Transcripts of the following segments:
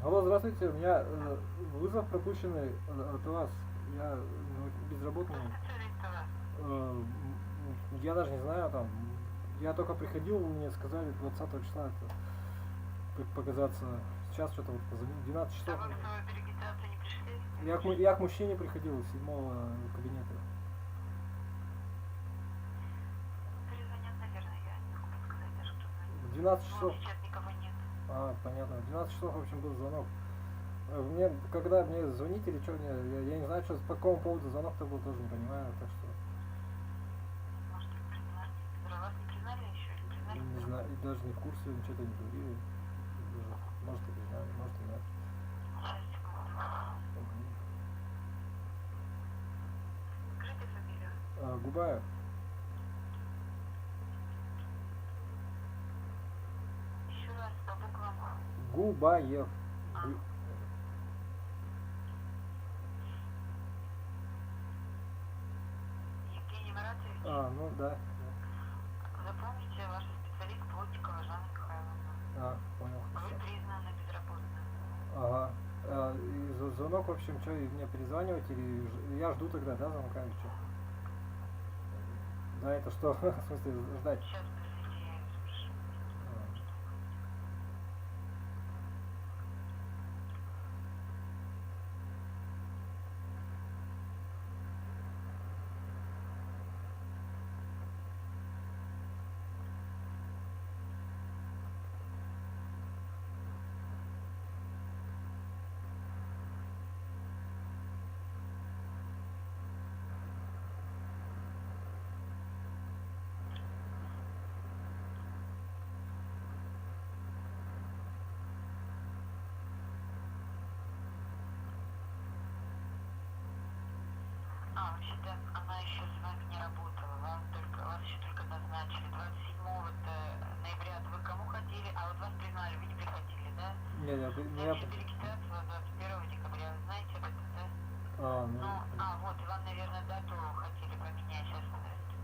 Алло, здравствуйте, у меня вызов пропущенный от вас. Я безработный. Э, я даже не знаю, там, я только приходил, мне сказали 20 числа это показаться. Сейчас что-то вот позвонили, 12 часов. А вы в регистрацию не пришли? Я к мужчине приходил, с 7-го кабинета. Перезвонят, наверное, я не могу подсказать даже, кто звонит. 12 часов. Сейчас никого нет. А, понятно. 12 часов, в общем, был звонок. Мне, когда мне звонить или что, я не знаю, что, по какому поводу звонок-то был, тоже не понимаю, так что... Может, признали? Вас не признали еще или признали? Не знаю, и даже не в курсе, ничего-то не говорили. Даже, может и признали, может и нет. Сейчас, секунду. Скажите фамилию. Губаев. Еще раз по буквам. Губаев. Евгений Маратович. Ну да. Запомните, ваш специалист Плотникова Жанна Михайловна. Понял, Вы хорошо. признаны безработным. Ага. И звонок, в общем, что, мне перезванивать или я жду тогда, да, звонка или что? Да, это что? В смысле, ждать? Сейчас, подождите, я спрошу. Вообще-то она еще с вами не работала, вас еще только назначили. 27 ноября вы к кому ходили, а вот вас признали, вы не приходили, да? Не, Значит, регистрация у вас 21 декабря, вы знаете об этом, да? Вот, и вам, наверное, дату хотели поменять, сейчас, подождите.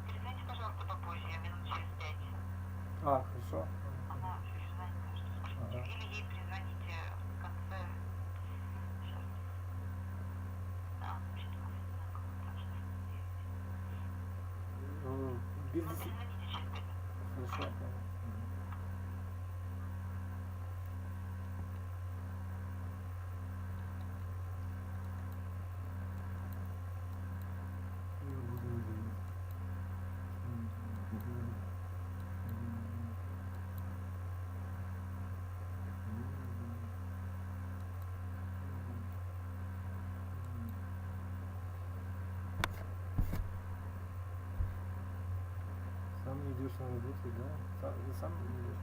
Перезвоните, пожалуйста, попозже, минут через 5. Хорошо. Она еще занята, что спросите. Или ей перезвоните в конце. Сейчас. Да, вообще-то у нас одинаково, так что 9. Перезвоните через 5 минут. Хорошо. Сам не идешь на работу, да? Сам не идешь.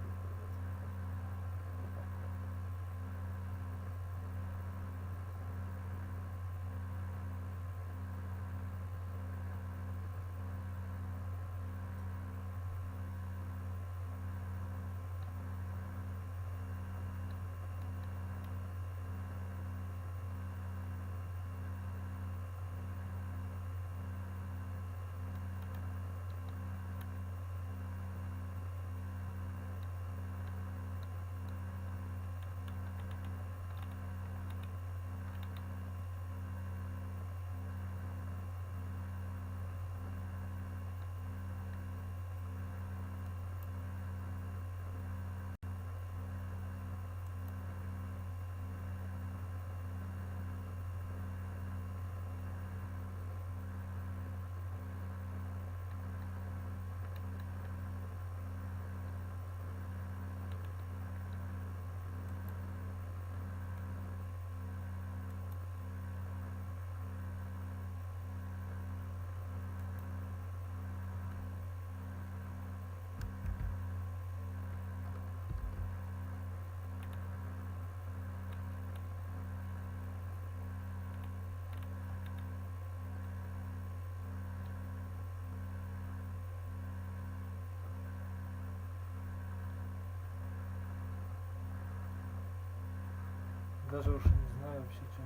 даже уж не знаю вообще, чем.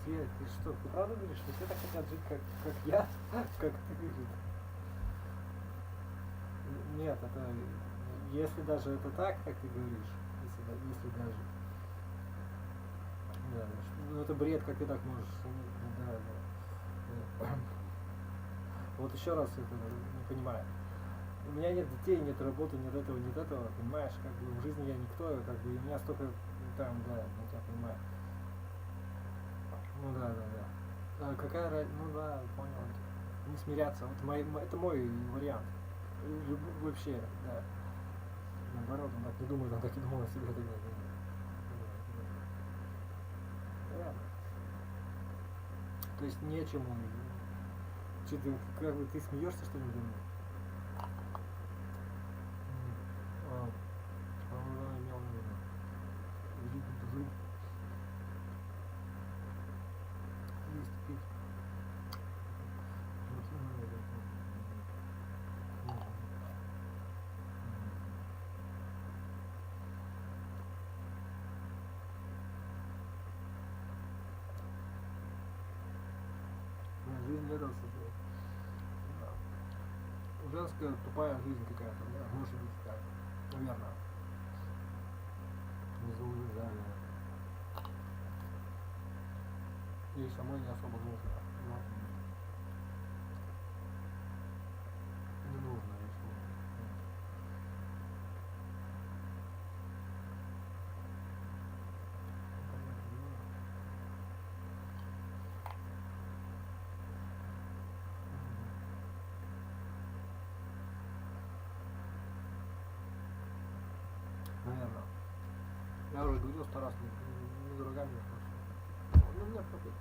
Свет, ты что, ты правда говоришь, что все так хотят жить, как я, как ты говоришь? Нет, это, если даже это так, как ты говоришь, если даже, да, ну это бред, как ты так можешь, да, да. Вот еще раз это не понимаю. У меня нет детей, нет работы, нет этого, понимаешь, как бы в жизни я никто, как бы, и у меня столько, там, да, я тебя понимаю. Ну да. А какая разница, ну да, понял. Не смиряться, вот это мой вариант. Вообще, да. Наоборот, он так не думает, он так и думал о себе тогда. Да. То есть нечему. Что ты, как бы ты смеешься, что ли, думаю? Он имел в виду. Есть пить. Жизнь не дался. Женская тупая жизнь какая-то, да, может быть так. Наверное. Не заужали. Ей самой не особо нужно. Но не нужно, если. Наверное. Я уже говорил 100 раз, не дорога мне просто. Ну, мне хватит.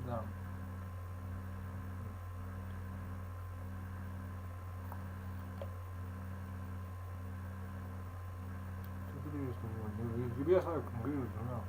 Да. Что ты говоришь, что тебе я знаю, как говорю, жена.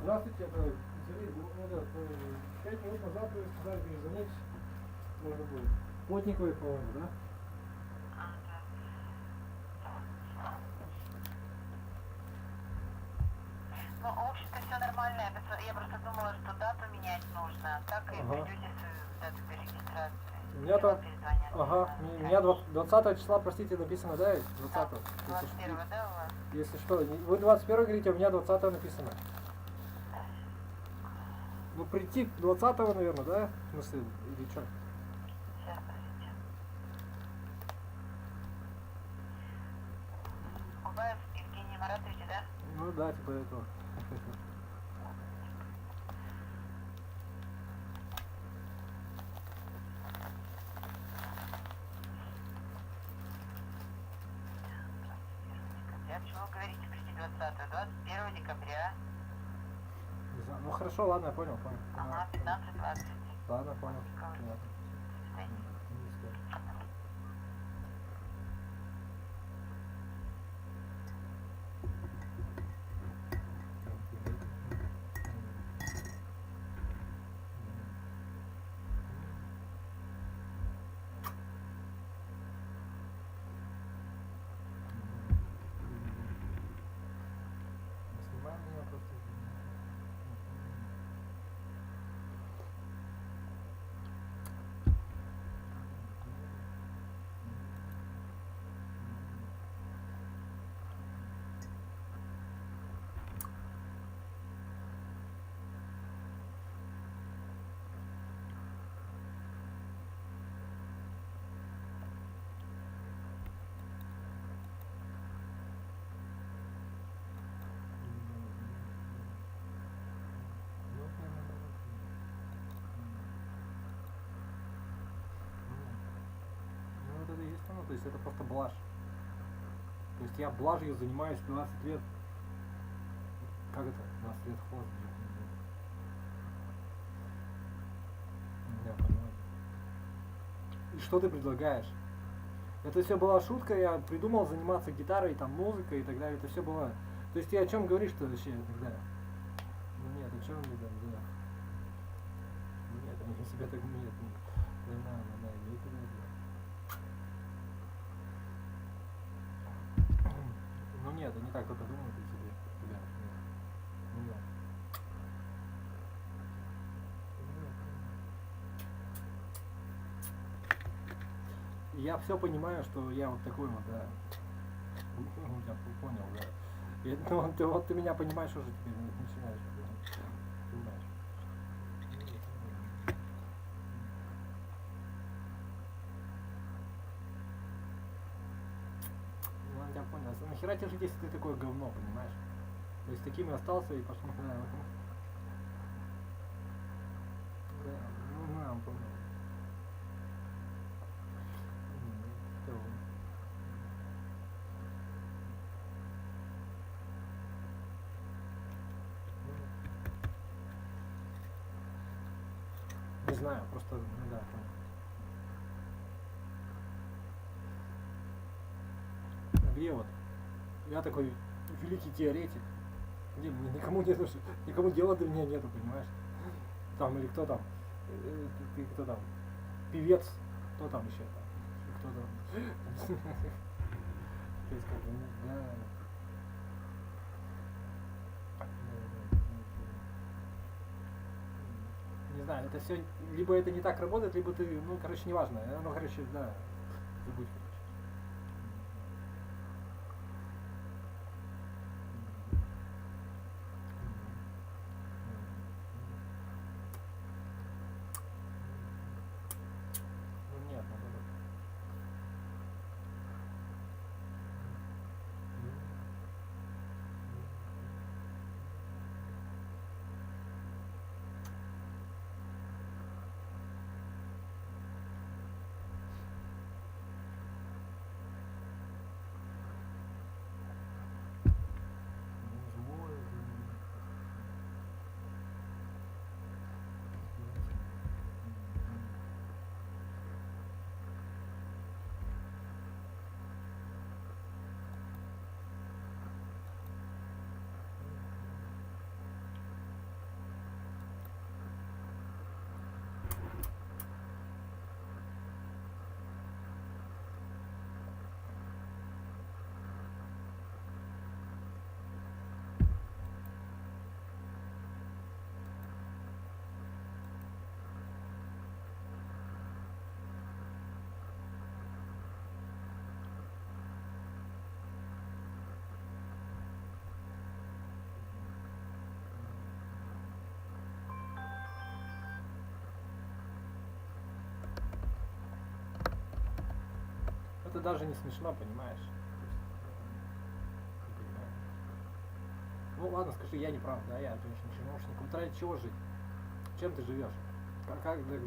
Здравствуйте, это Сергей, 5 минут назад вы сказали перезвонить, можно будет. Плотниковый, по-моему, да? Ну, в общем-то, все нормально. Я просто думала, что дату менять нужно. Так и придете с даты регистрации. У меня там... Ага, у меня 20 числа, простите, написано, да? 20-го. 21, да, у вас? Если что, вы 21 говорите, а у меня 20 написано. Ну, прийти 20-го, наверное, да? В смысле, или что? Сейчас, подождите. Губаев Евгений Маратович, да? Ну да, типа этого. Почему вы говорите почти 20-го? 21 декабря. Не знаю. Ну хорошо, ладно, я понял. Ага, 15-20. Ладно, понял. До свидания. Снимаем меня просто. Ну, вот это и есть оно, то есть это просто блажь. То есть я блажью занимаюсь 12 лет. Как это? 12 лет хвост. Я понимаю. И что ты предлагаешь? Это все была шутка, я придумал заниматься гитарой, там, музыкой и так далее. Это все было... То есть ты о чем говоришь, что вообще тогда? Ну нет, о чем не да. Нет, они себя так нет. Она имеет в виду. Ну нет, они так только думают о себе. Тебя. Нет. Я все понимаю, что я вот такой вот, да. Я понял, да. И, ну, ты меня понимаешь уже теперь, начинаешь. Понимаешь. Ну, я понял. Нахера тебе жить, если ты такое говно, понимаешь? То есть таким и остался и пошел. Да, ну, понял. Не знаю, просто, ну да, понял. А где вот? Я такой великий теоретик. Где мне никому нету, никому дела до меня нету, понимаешь? Там или кто там? Ты кто там? Певец, кто там еще там? Кто там? То есть как бы, да. Не знаю, это все, либо это не так работает, либо ты, ну, короче, неважно. Ну, короче, да, забудь, короче. Ну, нет, наоборот. это даже не смешно, понимаешь? Не понимаю. Ну ладно, скажи, я не прав, да, я женщина-чиновник. Ради чего жить? Чем ты живешь? Как да, нет.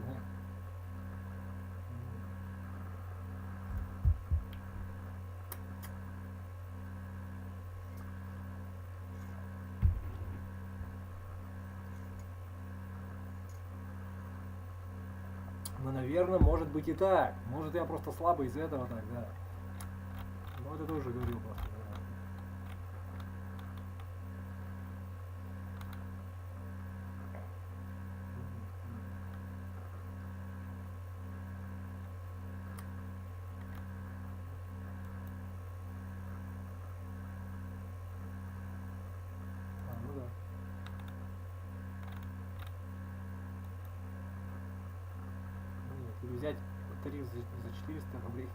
Ну, наверное, может быть и так. Может, я просто слабый из-за этого так, да. Но это тоже говорил просто. Да. Ну да. Ну, нет, или взять тариф за 400 рублей.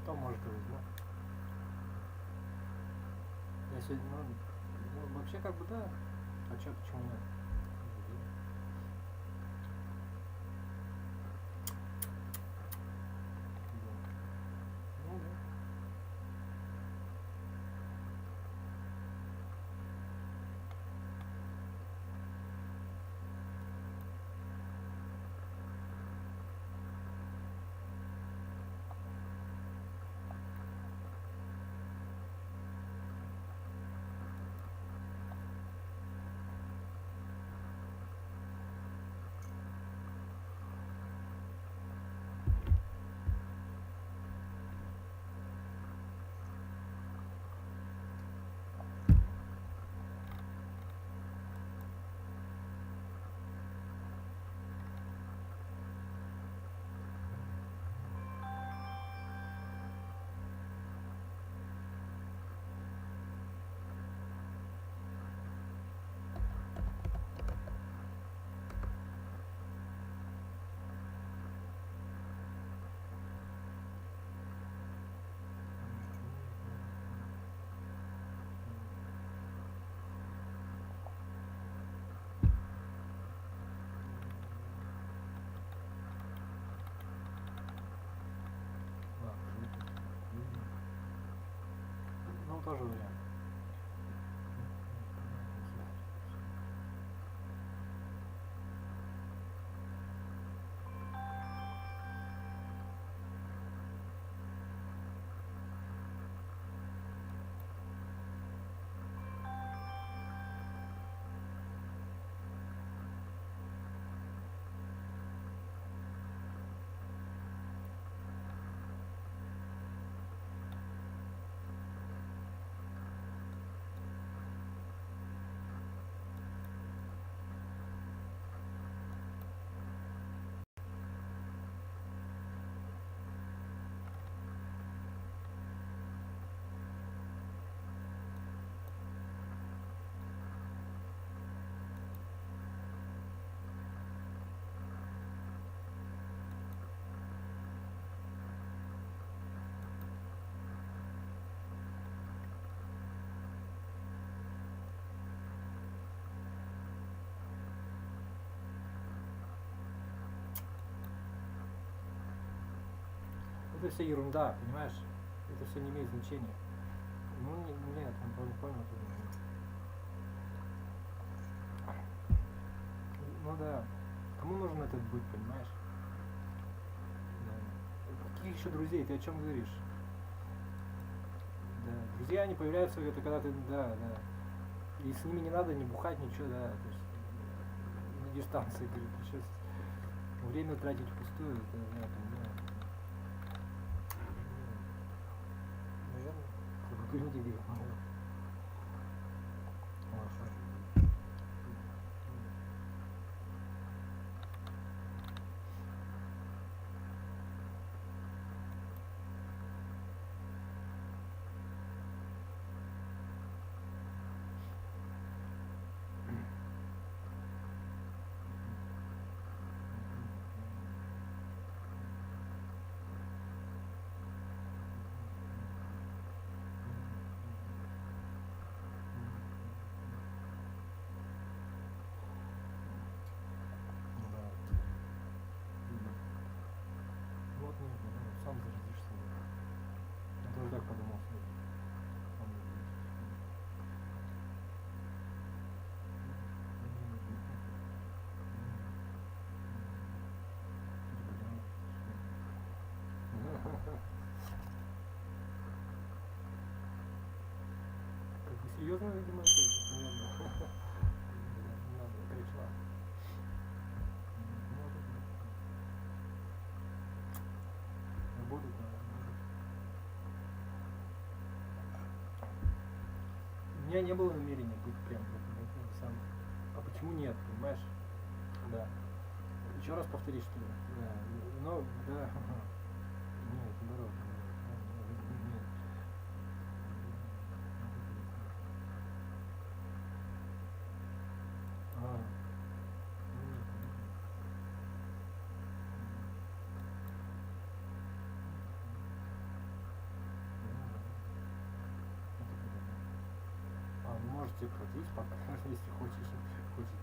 Кто может возьму. Я сегодня, ну, вообще как бы да. А чё, почему нет? Ну да. Ну, тоже вариант. Это все ерунда, понимаешь? Это все не имеет значения. Ну, нет, он не понял. Ну да. Кому нужен этот быт, понимаешь? Да. Каких еще друзей? Ты о чем говоришь? Да. Друзья не появляются, это когда ты, да. И с ними не надо не бухать, ничего, да. То есть на дистанции, говорит, сейчас время тратить впустую, это, да, понимаю. Наверное, как люди говорят. серьезно, видимо, это, наверное, надо пришла. Работать надо. У меня не было намерения быть прям сам. А почему нет, понимаешь? Да. Еще раз повтори, что ли? Да. Ну, да. Нет, наоборот. Нет. А. А, вы можете платить пока, если хочешь, хочется.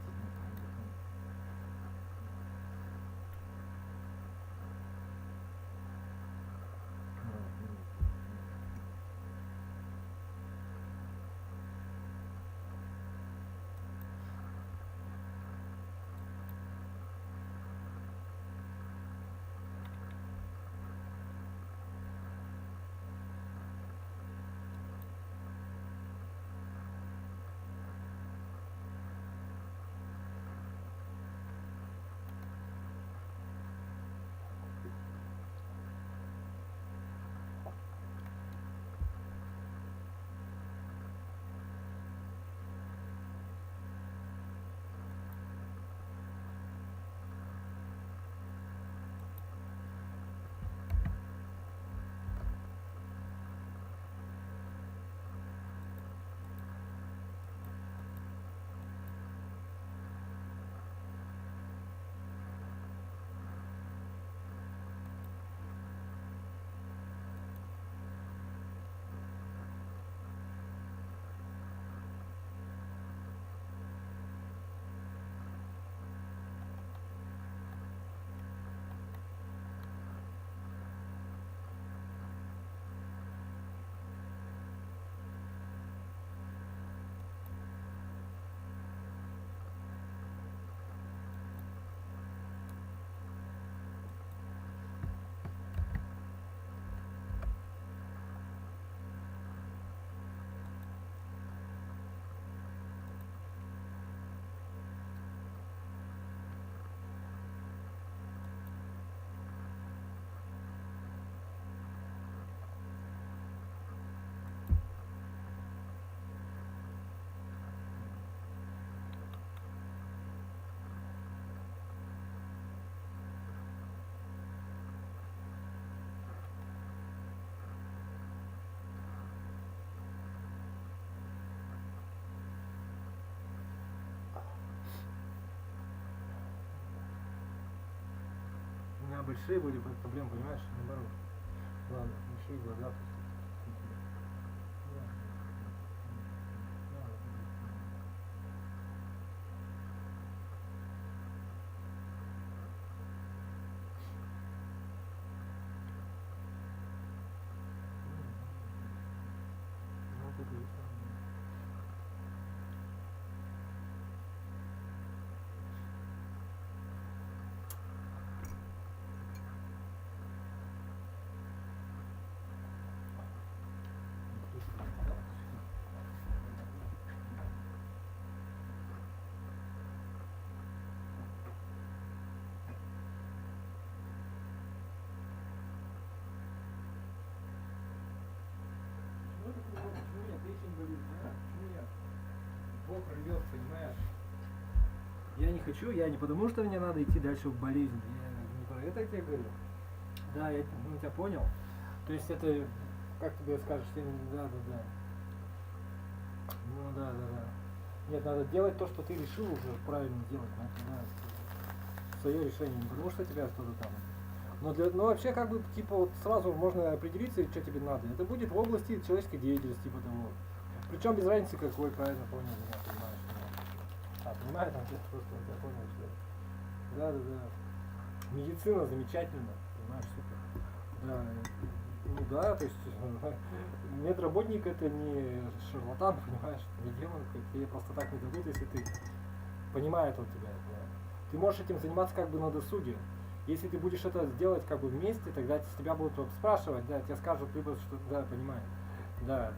У меня большие были проблемы, понимаешь, наоборот. Ладно, большие глаза. Бог рвет, понимаешь? Я не хочу, я не потому, что мне надо идти дальше в болезнь. Я не про это я тебе говорю. Да, я тебя понял. То есть это, как тебе скажешь, да. Ну да. Нет, надо делать то, что ты решил уже правильно делать. Да, свое решение, не потому что тебя кто-то там. Но вообще как бы типа вот сразу можно определиться, что тебе надо. Это будет в области человеческой деятельности, типа того. Причем без разницы какой, правильно понял меня, понимаешь? Понимаешь, там просто я понял, что. Да. Медицина замечательно, понимаешь, супер. Да. Ну да, то есть медработник это не шарлатан, понимаешь, не демон, тебе просто так не дадут, если ты понимает он тебя. Да. Ты можешь этим заниматься как бы на досуге. Если ты будешь это делать как бы вместе, тогда с тебя будут спрашивать, да, тебе скажут либо, что да, понимаю. Да.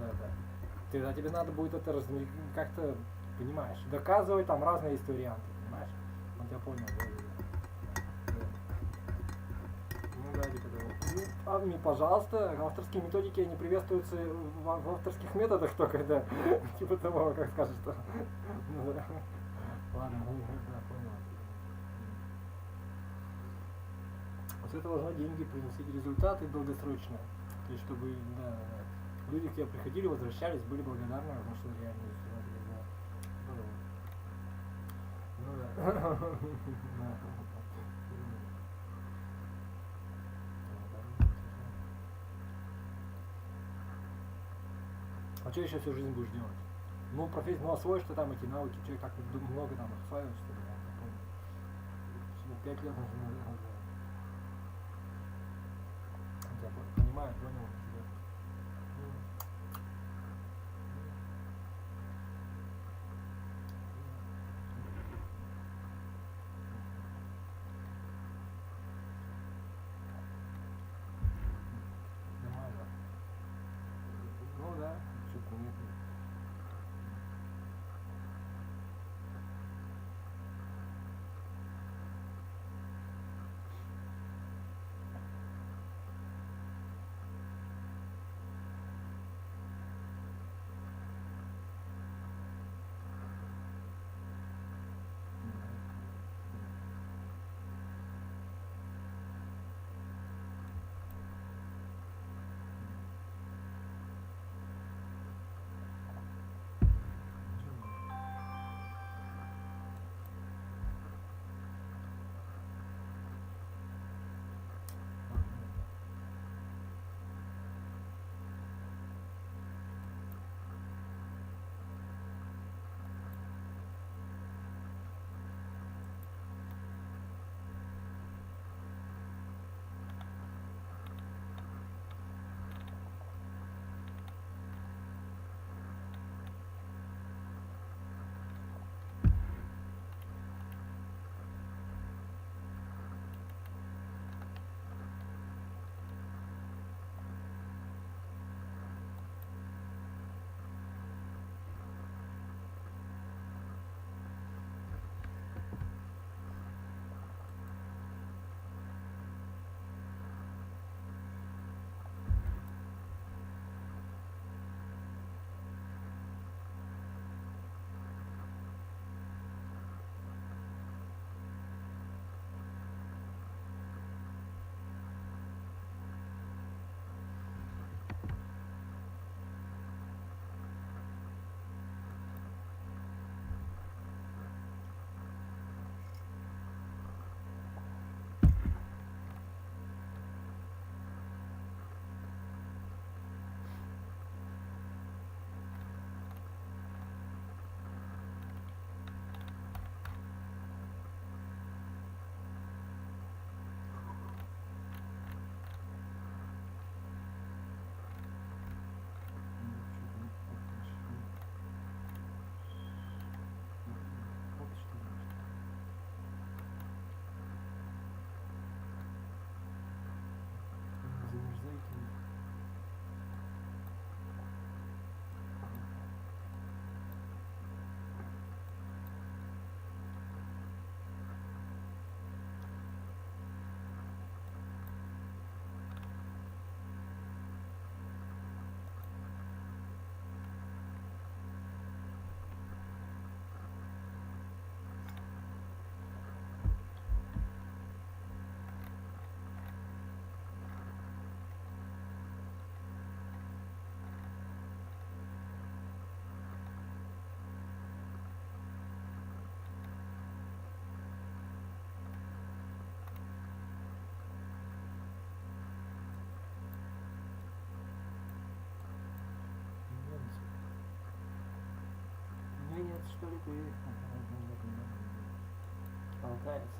Тогда тебе надо будет это как-то, понимаешь, доказывать, там разные есть варианты, понимаешь? Вот я понял, да. Ну да, типа того. Ну, а мне, пожалуйста, авторские методики, они приветствуются в авторских методах только, да. Типа того, как скажешь, что. Ну да. Ладно, да, понял. Вот это должно деньги приносить результаты долгосрочно. То есть чтобы, да, люди к тебе приходили, возвращались, были благодарны, потому что реально ну да. А что еще всю жизнь будешь делать? Ну, профессия, ну освоишь ты там эти навыки, что как много там их осваиваешь, что ли, я не помню. 5 лет нужно, я понимаю, понял. Нормально. Ну да, что-то нет. Нет, что ли, ты болтается.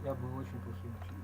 Я был очень плохим учителем.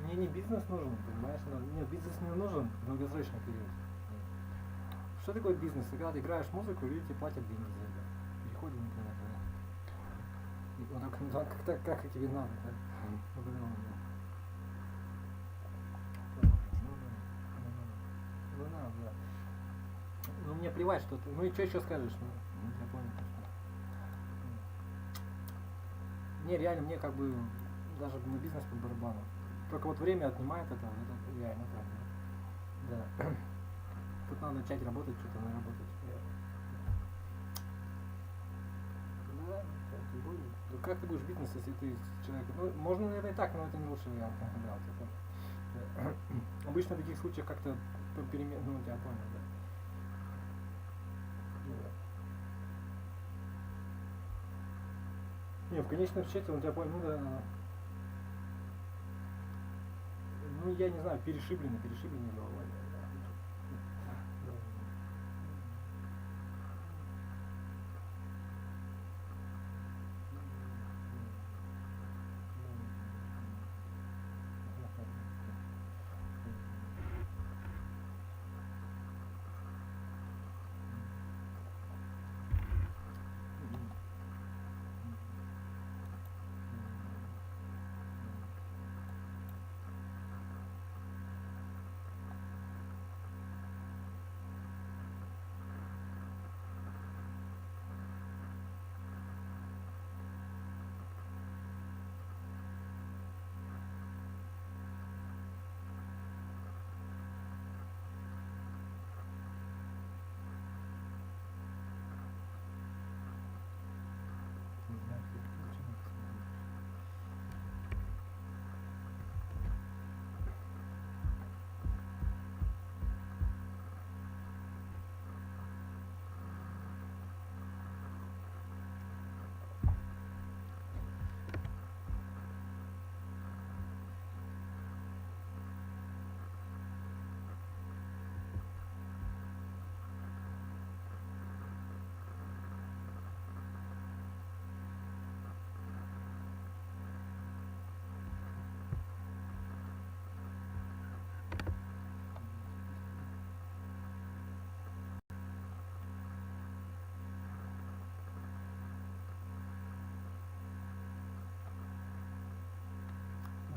Мне не бизнес нужен, понимаешь? Нет, бизнес мне нужен в долгосрочный период. Что такое бизнес? Это когда ты играешь музыку, люди тебе платят деньги за это. Переходим, например, да. Как тебе надо, да? Ну надо, да. Ну мне плевать, что ты. Ну и что еще скажешь? Ну, я понял, что. Не, реально, мне как бы даже на бизнес по барабану. Только вот время отнимает это реально так. Да. Тут надо начать работать, что-то наработать. Да, тем более. Ну как ты будешь бизнес, если ты человек. Ну, можно, наверное, и так, но это не лучший вариант. Да, вот это. Да. Обычно в таких случаях как-то по перемен. Ну, я понял, да. Да. Не, в конечном счете, он тебя понял, ну да. Ну, я не знаю, перешибленный головой.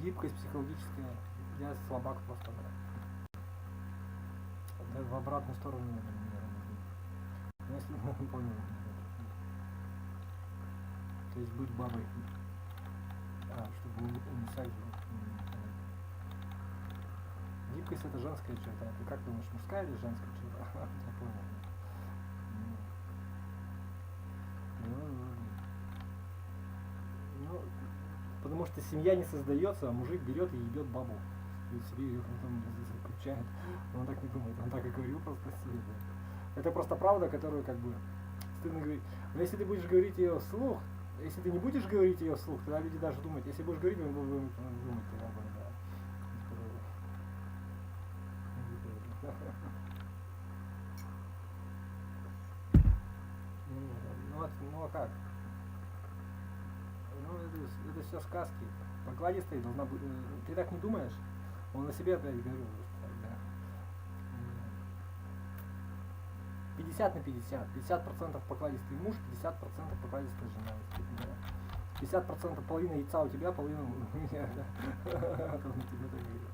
гибкость психологическая. Я слабак просто, да. Да, в обратную сторону не работает. Ну, если понял. То есть быть бабой. Чтобы не секс был. Гибкость это женская черта. Ты как думаешь, мужская или женская черта? Я понял. Ну, потому что семья не создается, а мужик берет и ебет бабу. И себе ее потом заключает. Он так не думает, он так и говорил просто себе. Да. Это просто правда, которую как бы стыдно говорить. Но если ты будешь говорить ее вслух, если ты не будешь говорить ее вслух, тогда люди даже думают, если будешь говорить, они будут думать, ты баба, да. Ну а как? Ну это все сказки. Покладистый должна быть. Ты так не думаешь? Он на себе опять говорил. Да. 50 на 50. 50% покладистый муж, 50% покладистая жена. 50% половина яйца у тебя, половина у меня. Он на тебе так говорил.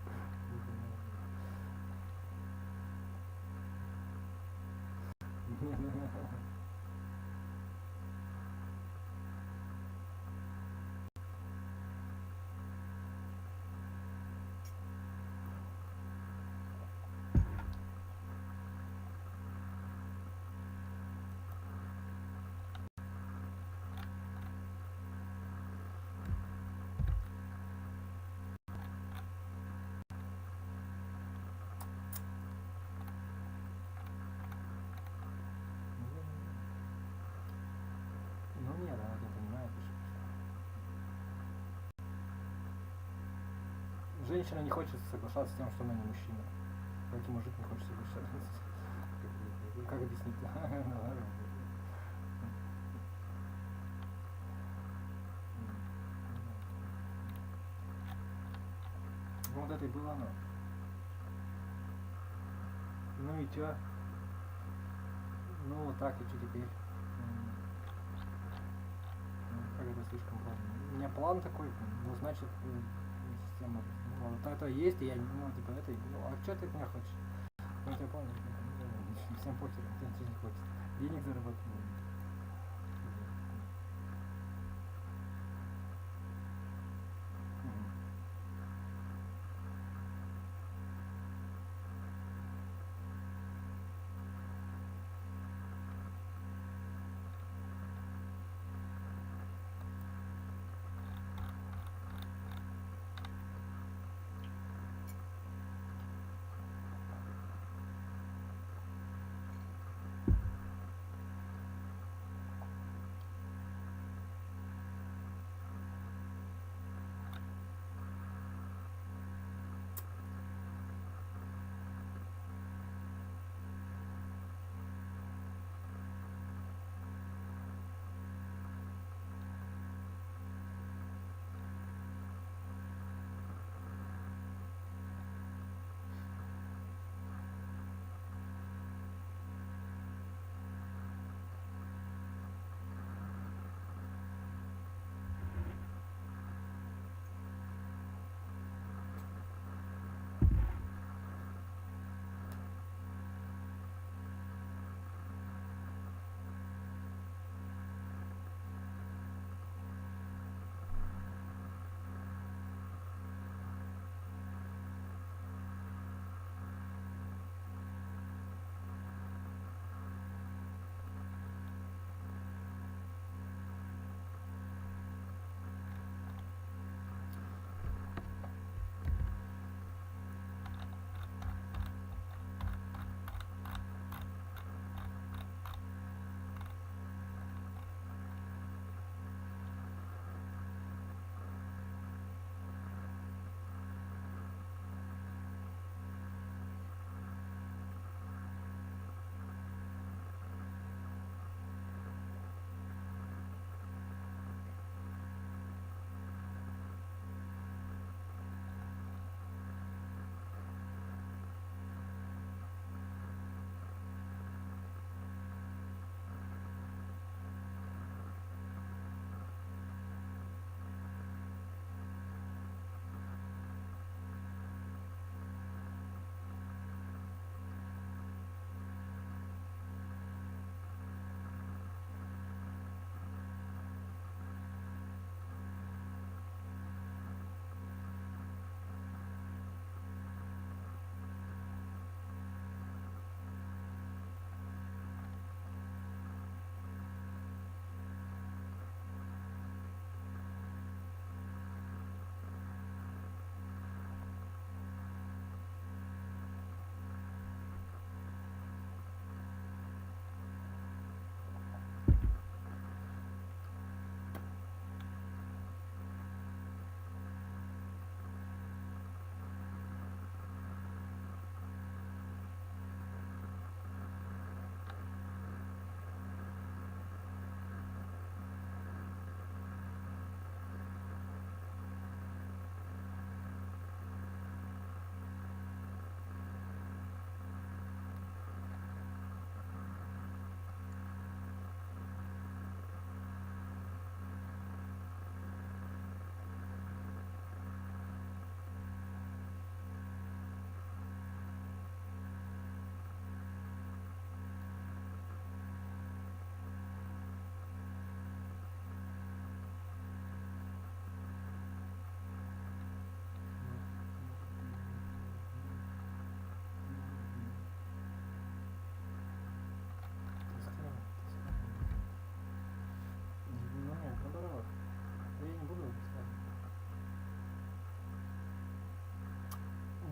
Ну нет, она это понимает еще. Женщина не хочет соглашаться с тем, что она не мужчина. Как и мужик не хочет соглашаться. Как объяснить? Вот это и было оно. Ну и чё? Ну вот так и что теперь? Как это слишком поздно. У меня план такой, ну значит система. Ну, вот это есть, и я, ну типа это, ну а что ты от меня хочешь? Ну я понял, всем похер, тебе ничего не хочется. Денег заработать.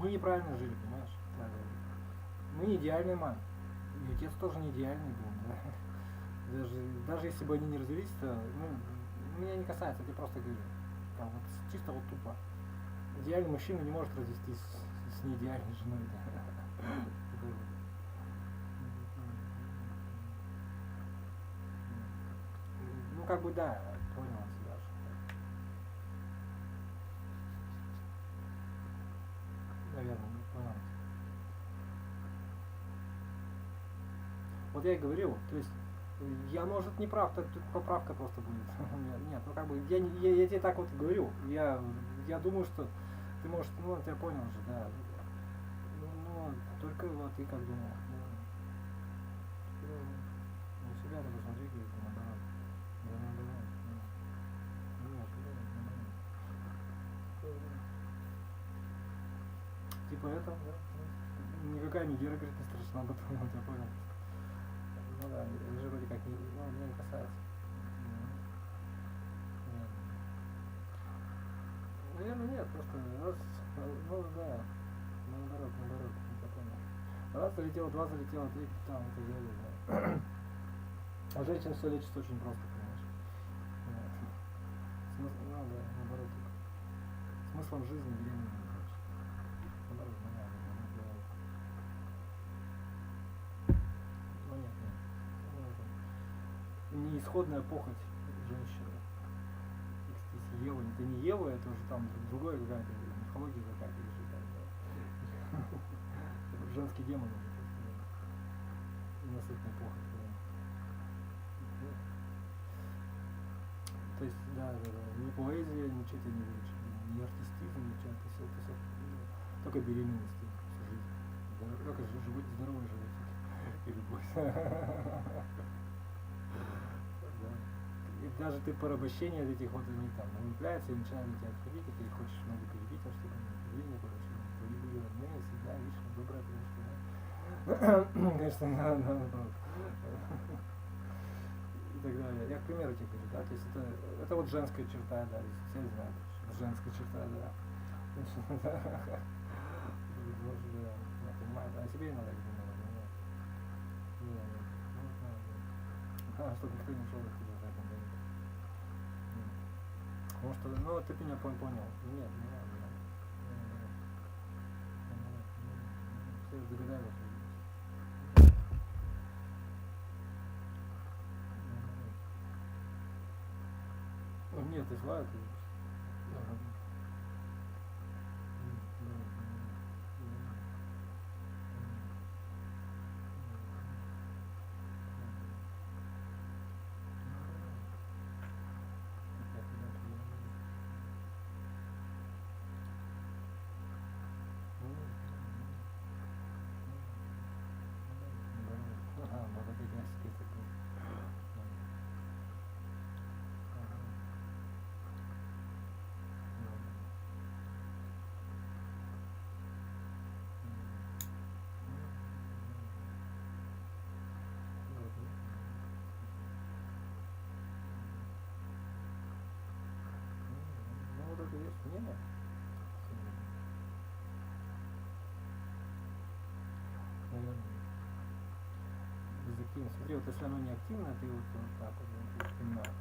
мы неправильно жили, понимаешь? Мы не идеальный ман. И отец тоже не идеальный был, да? Даже если бы они не развелись, то, ну, меня не касается, я тебе просто говорю. Там, вот, чисто вот тупо. Идеальный мужчина не может развестись с неидеальной женой, да? Ну, как бы, да, понял себя, что... Наверное, не понял. Вот я и говорил, то есть, я, может, не прав, тут поправка просто будет. Нет, ну, как бы, я тебе так вот говорю, я думаю, что ты, может, ну, ты понял же, да. Ну, только вот ты как думал. Ну, себя надо смотреть, говорит, наоборот. Да, наоборот. Типа это, да? Никакая Мегера, говорит, не страшна, потом, вот я понял. Ну да, это же вроде как не, ну, меня не касается. Наверное, нет, просто раз, ну да, наоборот, я понял. Раз залетело, два залетело, три, там, это делали, да. А женщин все лечится очень просто, понимаешь. Смысл, ну да, наоборот. Смыслом жизни беременна, короче. Наоборот, ну нет. Не исходная похоть женщины. Кстати, Ева, это не Ева, это уже там другое какая-то мифология какая-то лежит. Да. Женский демон уже. Ненасытная похоть. То есть, да, ни поэзия, ничего тебе не вылечит, ни артистизм, ничего, это все, только беременности всю жизнь. Только здоровый животик и любовь. И даже ты порабощение от этих вот они там вылупляются и начинают тебя отходить, и ты хочешь много перебить, а чтобы не перебили, короче, твои были родные, всегда, видишь, добрая девушка, да? Конечно, наоборот. И так далее. Я к примеру тебе говорю, да, то есть это вот женская черта, да, все знают, женская черта, да. Понимаю, а себе иногда говорю, чтобы никто не ушел от тебя в этом году. Потому что, ну, ты меня понял. Нет, не надо. Все догадались. Нет, ты злая, ты... Есть мнение? Наверное. Безактивно. Смотри, вот если оно не активно, ты вот так вот понимаешь.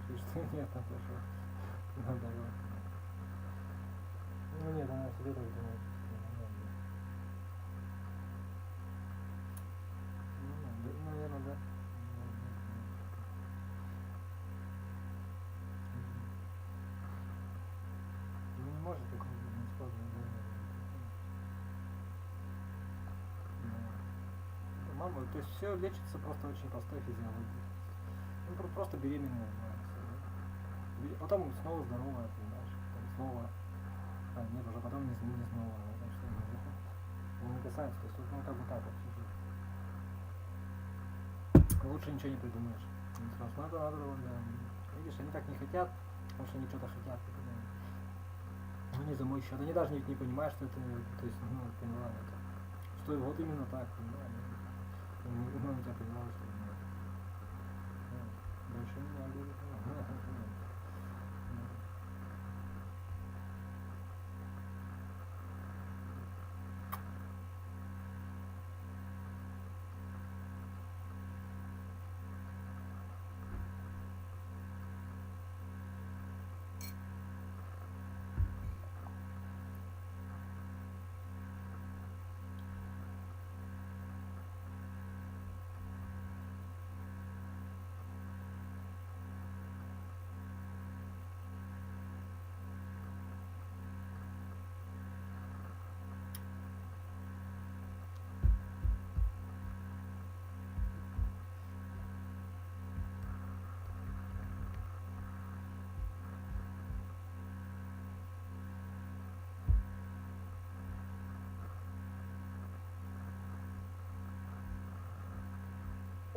Что нет, там тоже. Наоборот. Ну нет, она себе так думает. Ну, наверное, да. Может такое не сложно, да. Мама, то есть все лечится просто очень простой физиологией. Ну, просто беременная, да. Потом снова здоровая, понимаешь, потом снова. А, нет, уже потом не снова, потому что не касается, то есть ну как бы так вот чуть-чуть. Лучше ничего не придумаешь. Надо, да. Видишь, они так не хотят, потому что они что-то хотят. Ну не за мой счет. Они даже ведь не понимают, что это, то есть, ну, поняла это. Что вот именно так, понимаешь? Ну, я поняла, что больше не надо.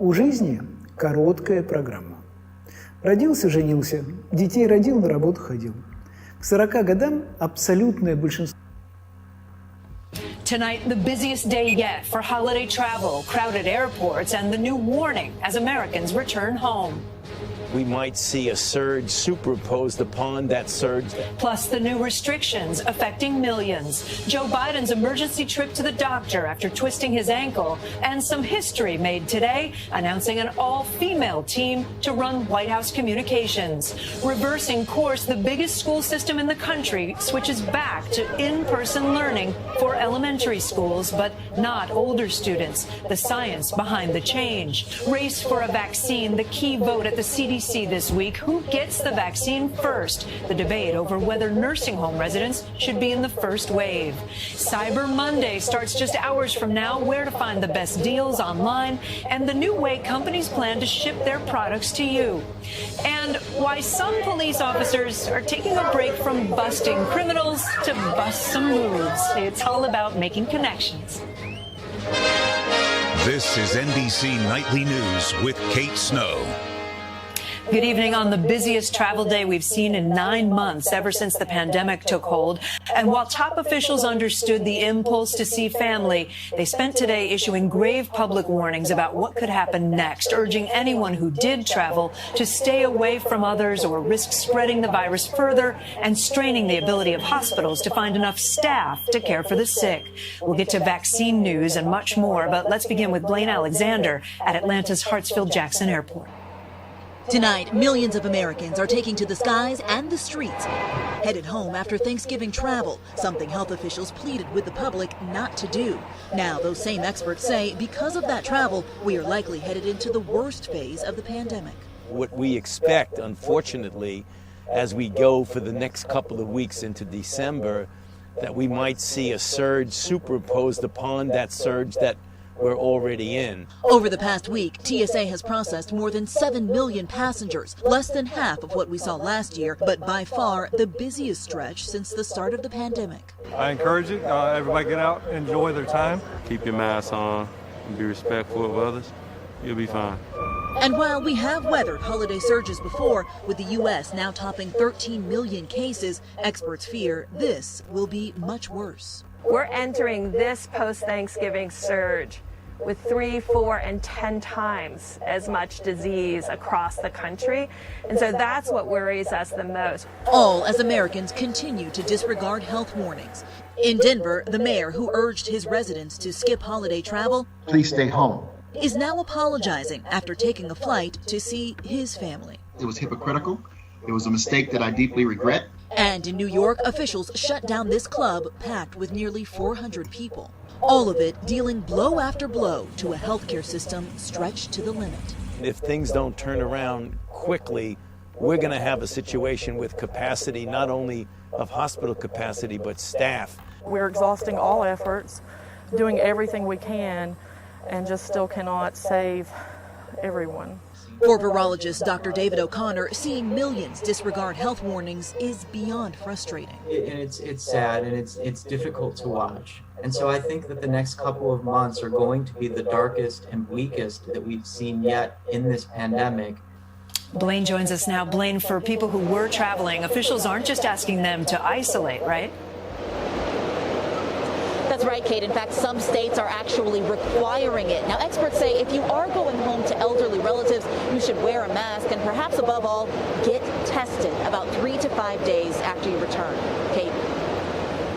У жизни короткая программа. Родился, женился, детей родил, на работу ходил. К 40 годам абсолютное большинство. Tonight, the busiest day yet for holiday travel, crowded airports, and the new warning as Americans return home. We might see a surge superimposed upon that surge. Plus the new restrictions affecting millions. Joe Biden's emergency trip to the doctor after twisting his ankle, and some history made today announcing an all-female team to run White House communications. Reversing course, the biggest school system in the country switches back to in-person learning for elementary schools, but not older students. The science behind the change. Race for a vaccine, the key vote at the CDC this week. Who gets the vaccine first? The debate over whether nursing home residents should be in the first wave. Cyber Monday starts just hours from now. Where to find the best deals online, and the new way companies plan to ship their products to you. And why some police officers are taking a break from busting criminals to bust some moves. It's all about making connections. This is NBC Nightly News with Kate Snow. Good evening on the busiest travel day we've seen in 9 months ever since the pandemic took hold. And while top officials understood the impulse to see family, they spent today issuing grave public warnings about what could happen next, urging anyone who did travel to stay away from others or risk spreading the virus further and straining the ability of hospitals to find enough staff to care for the sick. We'll get to vaccine news and much more, but let's begin with Blaine Alexander at Atlanta's Hartsfield-Jackson Airport. Tonight, millions of Americans are taking to the skies and the streets, headed home after Thanksgiving travel, something health officials pleaded with the public not to do. Now, those same experts say because of that travel, we are likely headed into the worst phase of the pandemic. What we expect, unfortunately, as we go for the next couple of weeks into December, that we might see a surge superimposed upon that surge that we're already in. Over the past week, TSA has processed more than 7 million passengers, less than half of what we saw last year, but by far the busiest stretch since the start of the pandemic. I encourage it. Everybody get out, enjoy their time. Keep your mask on and be respectful of others. You'll be fine. And while we have weathered holiday surges before, with the U.S. now topping 13 million cases, experts fear this will be much worse. We're entering this post-Thanksgiving surge with 3, 4, and 10 times as much disease across the country. And so that's what worries us the most. All as Americans continue to disregard health warnings. In Denver, the mayor who urged his residents to skip holiday travel, please stay home, is now apologizing after taking a flight to see his family. It was hypocritical. It was a mistake that I deeply regret. And in New York, officials shut down this club packed with nearly 400 people. All of it dealing blow after blow to a healthcare system stretched to the limit. If things don't turn around quickly, we're going to have a situation with capacity, not only of hospital capacity, but staff. We're exhausting all efforts, doing everything we can, and just still cannot save everyone. For virologist Dr. David O'Connor, seeing millions disregard health warnings is beyond frustrating. It's sad and it's difficult to watch. And so I think that the next couple of months are going to be the darkest and bleakest that we've seen yet in this pandemic. Blaine joins us now. Blaine, for people who were traveling, officials aren't just asking them to isolate, right? That's right, Kate. In fact, some states are actually requiring it. Now, experts say if you are going home to elderly relatives, you should wear a mask and perhaps above all, get tested about 3 to 5 days after you return. Kate.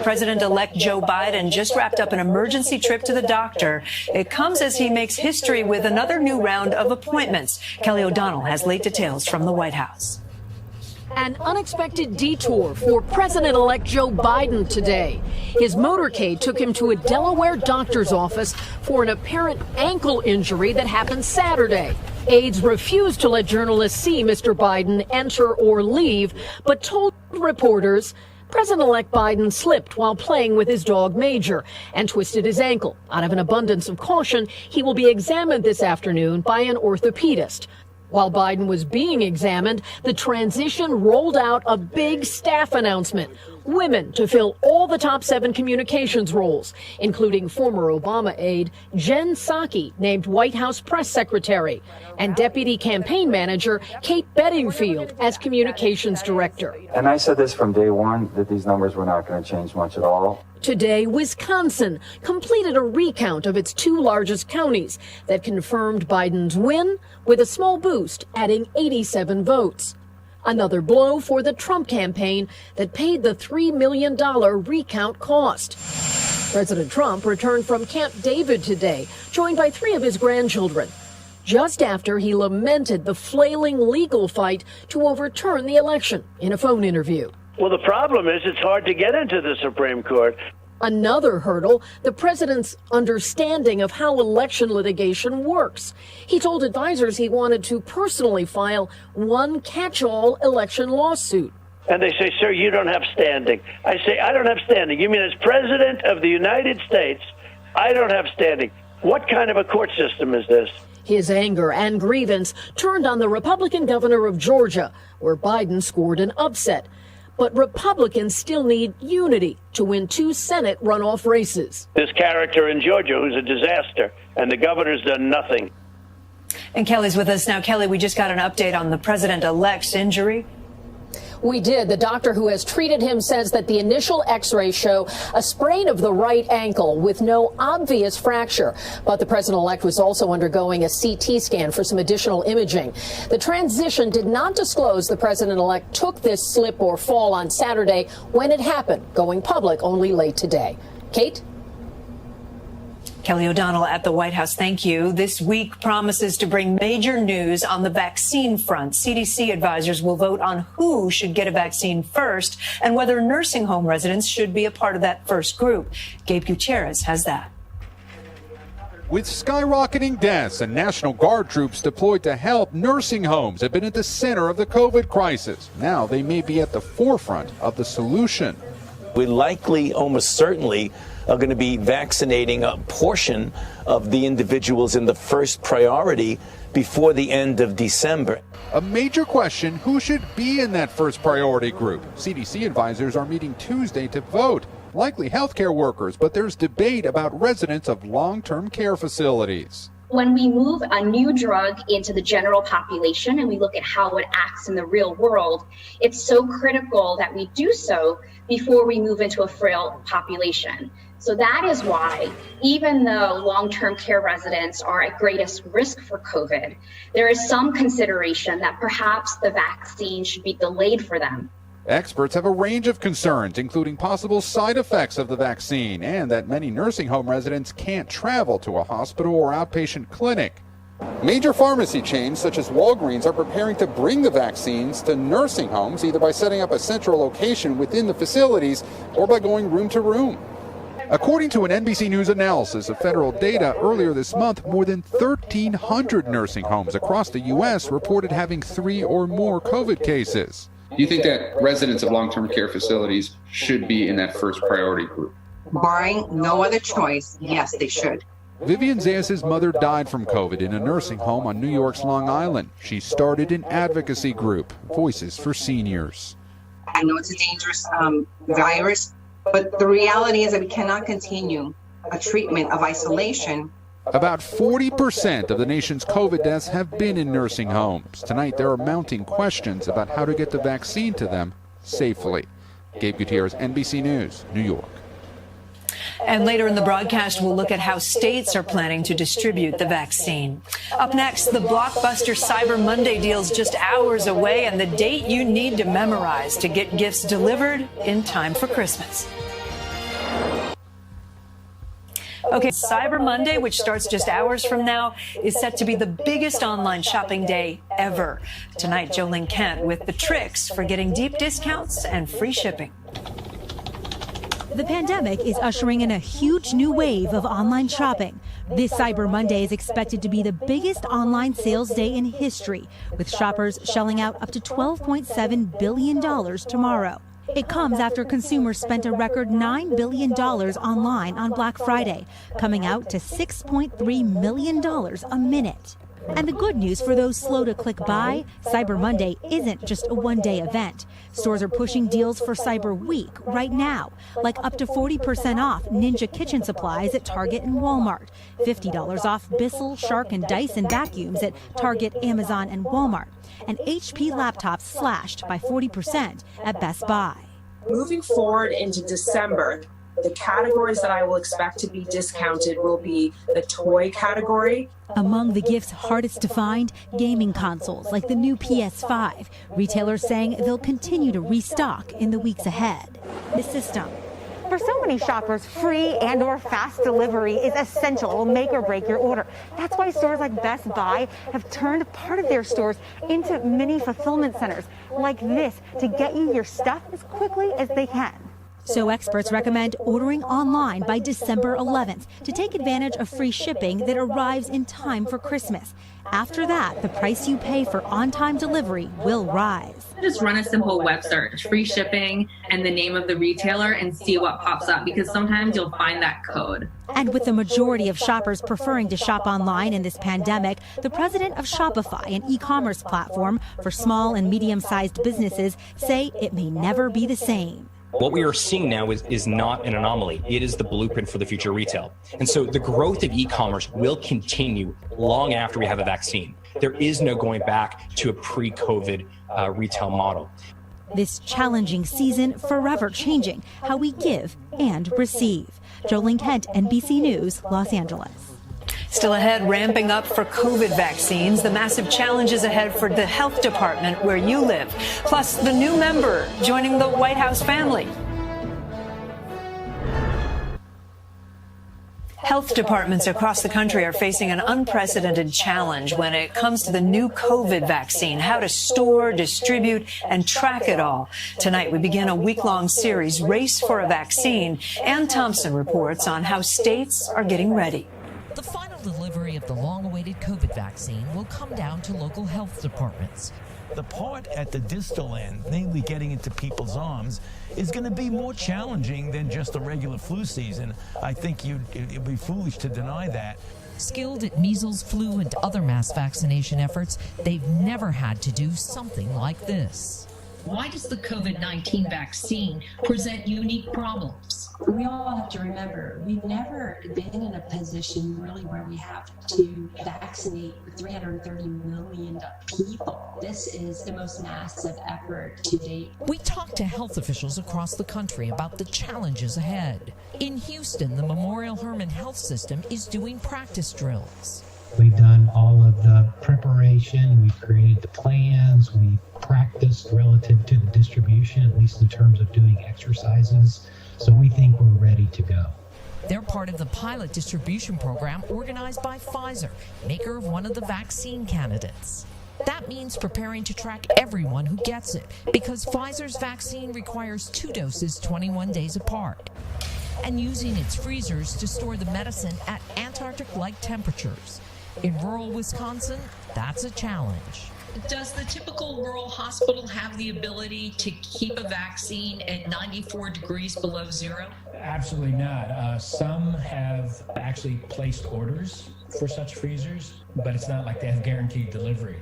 President-elect Joe Biden just wrapped up an emergency trip to the doctor. It comes as he makes history with another new round of appointments. Kelly O'Donnell has late details from the White House. An unexpected detour for President-elect Joe Biden today. His motorcade took him to a Delaware doctor's office for an apparent ankle injury that happened Saturday. Aides refused to let journalists see Mr. Biden enter or leave, but told reporters President-elect Biden slipped while playing with his dog Major and twisted his ankle. Out of an abundance of caution, he will be examined this afternoon by an orthopedist. While Biden was being examined, the transition rolled out a big staff announcement. women to fill all the top 7 communications roles, including former Obama aide Jen Psaki, named White House press secretary, and deputy campaign manager Kate Bedingfield as communications director. And I said this from day one, that these numbers were not going to change much at all. Today, Wisconsin completed a recount of its 2 largest counties that confirmed Biden's win with a small boost, adding 87 votes. Another blow for the Trump campaign that paid the $3 million recount cost. President Trump returned from Camp David today, joined by 3 of his grandchildren, just after he lamented the flailing legal fight to overturn the election in a phone interview. Well, the problem is it's hard to get into the Supreme Court. Another hurdle, the president's understanding of how election litigation works. He told advisors he wanted to personally file one catch-all election lawsuit. And they say, sir, you don't have standing. I say, I don't have standing. You mean as president of the United States, I don't have standing. What kind of a court system is this? His anger and grievance turned on the Republican governor of Georgia, where Biden scored an upset. But Republicans still need unity to win 2 Senate runoff races. This character in Georgia who's a disaster, and the governor's done nothing. And Kelly's with us now. Kelly, we just got an update on the president-elect's injury. We did. The doctor who has treated him says that the initial x-rays show a sprain of the right ankle with no obvious fracture. But the president-elect was also undergoing a CT scan for some additional imaging. The transition did not disclose the president-elect took this slip or fall on Saturday when it happened, going public only late today. Kate? Kelly O'Donnell at the White House, thank you. This week promises to bring major news on the vaccine front. CDC advisors will vote on who should get a vaccine first and whether nursing home residents should be a part of that first group. Gabe Gutierrez has that. With skyrocketing deaths and National Guard troops deployed to help, nursing homes have been at the center of the COVID crisis. Now they may be at the forefront of the solution. We likely, almost certainly, are going to be vaccinating a portion of the individuals in the first priority before the end of December. A major question, who should be in that first priority group? CDC advisors are meeting Tuesday to vote. Likely healthcare workers, but there's debate about residents of long-term care facilities. When we move a new drug into the general population and we look at how it acts in the real world, it's so critical that we do so before we move into a frail population. So that is why, even though long-term care residents are at greatest risk for COVID, there is some consideration that perhaps the vaccine should be delayed for them. Experts have a range of concerns, including possible side effects of the vaccine and that many nursing home residents can't travel to a hospital or outpatient clinic. Major pharmacy chains such as Walgreens are preparing to bring the vaccines to nursing homes, either by setting up a central location within the facilities or by going room to room. According to an NBC News analysis of federal data earlier this month, more than 1,300 nursing homes across the U.S. reported having 3 or more COVID cases. Do you think that residents of long-term care facilities should be in that first priority group? Barring no other choice, yes, they should. Vivian Zayas' mother died from COVID in a nursing home on New York's Long Island. She started an advocacy group, Voices for Seniors. I know it's a dangerous virus, but the reality is that we cannot continue a treatment of isolation. About 40% of the nation's COVID deaths have been in nursing homes. Tonight, there are mounting questions about how to get the vaccine to them safely. Gabe Gutierrez, NBC News, New York. And later in the broadcast, we'll look at how states are planning to distribute the vaccine. Up next, the blockbuster Cyber Monday deal's just hours away and the date you need to memorize to get gifts delivered in time for Christmas. Okay, Cyber Monday, which starts just hours from now, is set to be the biggest online shopping day ever. Tonight, Jolene Kent with the tricks for getting deep discounts and free shipping. The pandemic is ushering in a huge new wave of online shopping. This Cyber Monday is expected to be the biggest online sales day in history, with shoppers shelling out up to $12.7 billion tomorrow. It comes after consumers spent a record $9 billion online on Black Friday, coming out to $6.3 million a minute. And the good news for those slow to click buy, Cyber Monday isn't just a one-day event. Stores are pushing deals for Cyber Week right now, like up to 40% off Ninja kitchen supplies at Target and Walmart, $50 off Bissell, Shark, and Dyson vacuums at Target, Amazon, and Walmart, and HP laptops slashed by 40% at Best Buy. Moving forward into December, the categories that I will expect to be discounted will be the toy category. Among the gifts hardest to find, gaming consoles like the new PS5. Retailers saying they'll continue to restock in the weeks ahead. The system. For so many shoppers, free and or fast delivery is essential. It will make or break your order. That's why stores like Best Buy have turned part of their stores into mini fulfillment centers like this to get you your stuff as quickly as they can. So experts recommend ordering online by December 11th to take advantage of free shipping that arrives in time for Christmas. After that, the price you pay for on-time delivery will rise. Just run a simple web search, free shipping, and the name of the retailer and see what pops up, because sometimes you'll find that code. And with the majority of shoppers preferring to shop online in this pandemic, the president of Shopify, an e-commerce platform for small and medium-sized businesses, say it may never be the same. What we are seeing now is not an anomaly. It is the blueprint for the future of retail. And so the growth of e-commerce will continue long after we have a vaccine. There is no going back to a pre-COVID retail model. This challenging season forever changing how we give and receive. Jolene Kent, NBC News, Los Angeles. Still ahead, ramping up for COVID vaccines, the massive challenges ahead for the health department where you live, plus the new member joining the White House family. Health departments across the country are facing an unprecedented challenge when it comes to the new COVID vaccine, how to store, distribute, and track it all. Tonight, we begin a week-long series, Race for a Vaccine. Ann Thompson reports on how states are getting ready. The final delivery of the long-awaited COVID vaccine will come down to local health departments. The part at the distal end, namely getting into people's arms, is going to be more challenging than just a regular flu season. I think it'd be foolish to deny that. Skilled at measles, flu, and other mass vaccination efforts, they've never had to do something like this. Why does the COVID-19 vaccine present unique problems? We all have to remember, we've never been in a position really where we have to vaccinate 330 million people. This is the most massive effort to date. We talked to health officials across the country about the challenges ahead. In Houston, the Memorial Hermann Health System is doing practice drills. We've done all of the preparation, we've created the plans, we've practiced relative to the distribution, at least in terms of doing exercises. So we think we're ready to go. They're part of the pilot distribution program organized by Pfizer, maker of one of the vaccine candidates. That means preparing to track everyone who gets it, because Pfizer's vaccine requires 2 doses 21 days apart, and using its freezers to store the medicine at Antarctic-like temperatures. In rural Wisconsin, that's a challenge. Does the typical rural hospital have the ability to keep a vaccine at 94 degrees below zero? Absolutely not. Some have actually placed orders for such freezers, but it's not like they have guaranteed delivery.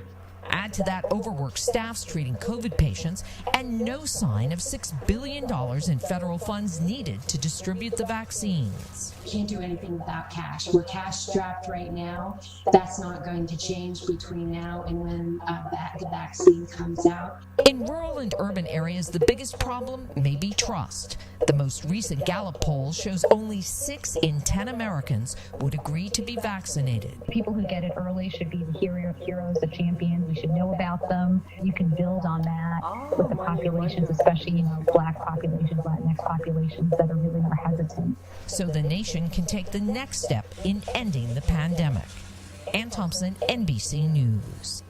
Add to that overworked staffs treating COVID patients and no sign of $6 billion in federal funds needed to distribute the vaccines. Can't do anything without cash. We're cash strapped right now. That's not going to change between now and when the vaccine comes out. In rural and urban areas, the biggest problem may be trust. The most recent Gallup poll shows only 6 in 10 Americans would agree to be vaccinated. People who get it early should be the heroes, the champions. We should know about them. You can build on that with the populations, especially, Black populations, Latinx populations that are really more hesitant. So the nation can take the next step in ending the pandemic. Ann Thompson, NBC News.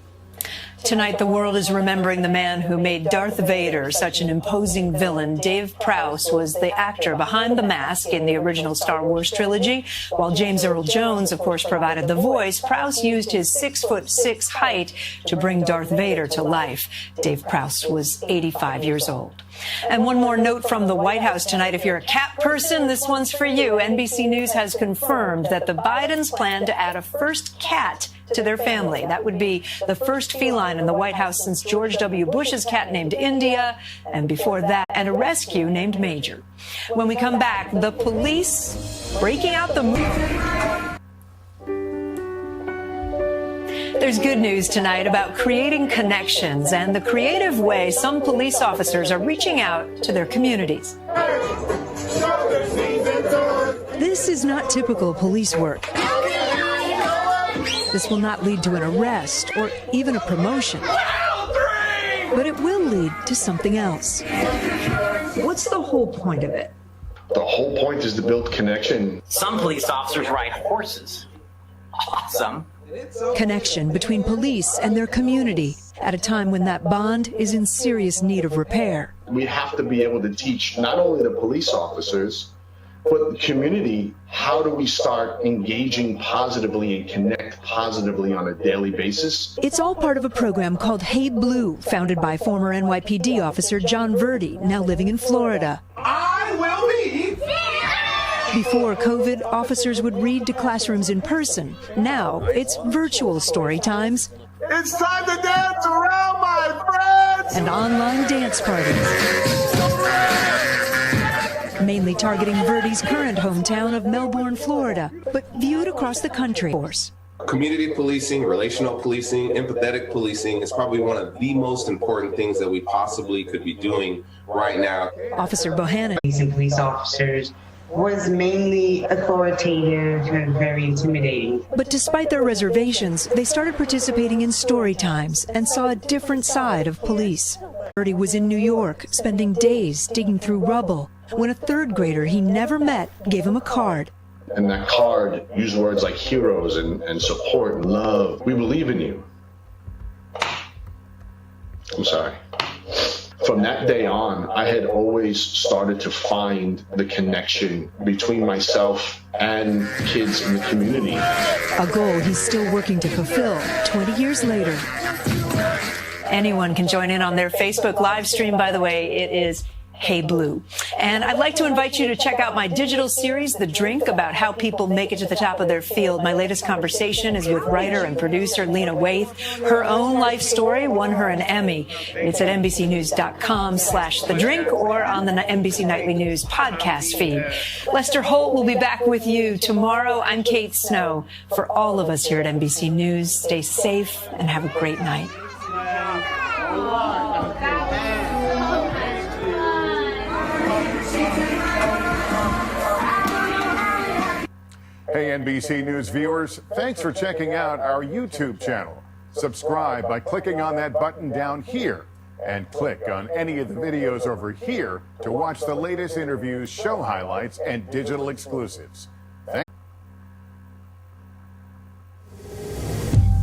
Tonight, the world is remembering the man who made Darth Vader such an imposing villain. Dave Prowse was the actor behind the mask in the original Star Wars trilogy. While James Earl Jones, of course, provided the voice, Prowse used his 6'6" height to bring Darth Vader to life. Dave Prowse was 85 years old. And one more note from the White House tonight. If you're a cat person, this one's for you. NBC News has confirmed that the Bidens plan to add a first cat to their family. That would be the first feline in the White House since George W. Bush's cat named India, and before that, and a rescue named Major. When we come back, the police breaking out the There's good news tonight about creating connections and the creative way some police officers are reaching out to their communities. This is not typical police work. This will not lead to an arrest or even a promotion. But it will lead to something else. What's the whole point of it? The whole point is to build connection. Some police officers ride horses. Awesome. Connection between police and their community at a time when that bond is in serious need of repair. We have to be able to teach not only the police officers, but the community, how do we start engaging positively and connect positively on a daily basis? It's all part of a program called Hey Blue, founded by former NYPD officer John Verdi, now living in Florida. I will be. Before COVID, officers would read to classrooms in person. Now it's virtual story times. It's time to dance around, my friends! And online dance parties. Mainly targeting Verdi's current hometown of Melbourne, Florida, but viewed across the country. Community policing, relational policing, empathetic policing is probably one of the most important things that we possibly could be doing right now. Officer Bohannon. Police officers was mainly authoritative and very intimidating. But despite their reservations, they started participating in story times and saw a different side of police. Verdi was in New York, spending days digging through rubble, when a third grader he never met gave him a card. And that card used words like heroes and support and love. We believe in you. I'm sorry. From that day on, I had always started to find the connection between myself and kids in the community. A goal he's still working to fulfill 20 years later. Anyone can join in on their Facebook live stream, by the way. It is Hey Blue. And I'd like to invite you to check out my digital series, The Drink, about how people make it to the top of their field. My latest conversation is with writer and producer Lena Waithe. Her own life story won her an Emmy. It's at NBCnews.com/The Drink or on the NBC Nightly News podcast feed. Lester Holt will be back with you tomorrow. I'm Kate Snow. For all of us here at NBC News, stay safe and have a great night. Hey, NBC News viewers, thanks for checking out our YouTube channel. Subscribe by clicking on that button down here and click on any of the videos over here to watch the latest interviews, show highlights, and digital exclusives.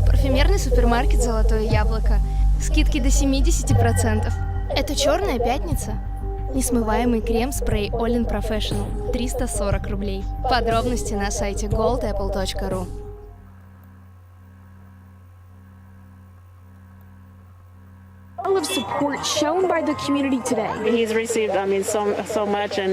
Парфюмерный супермаркет «Золотое яблоко». Скидки до 70%. Это «Черная пятница». Несмываемый крем-спрей All-in Professional. 340 рублей. Подробности на сайте goldapple.ru. All of support shown by the community today. He's received, so much, and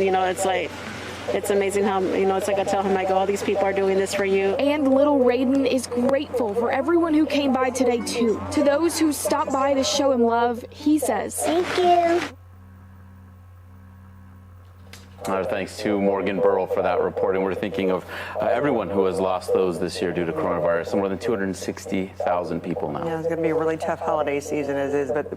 it's amazing how, it's like I tell him, all these people are doing this for you. And little Raiden is grateful for everyone who came by today too. To those who stopped by to show him love, he says, "Thank you." Our thanks to Morgan Burrell for that report. And we're thinking of everyone who has lost those this year due to coronavirus. More than 260,000 people now. Yeah, it's going to be a really tough holiday season as is, but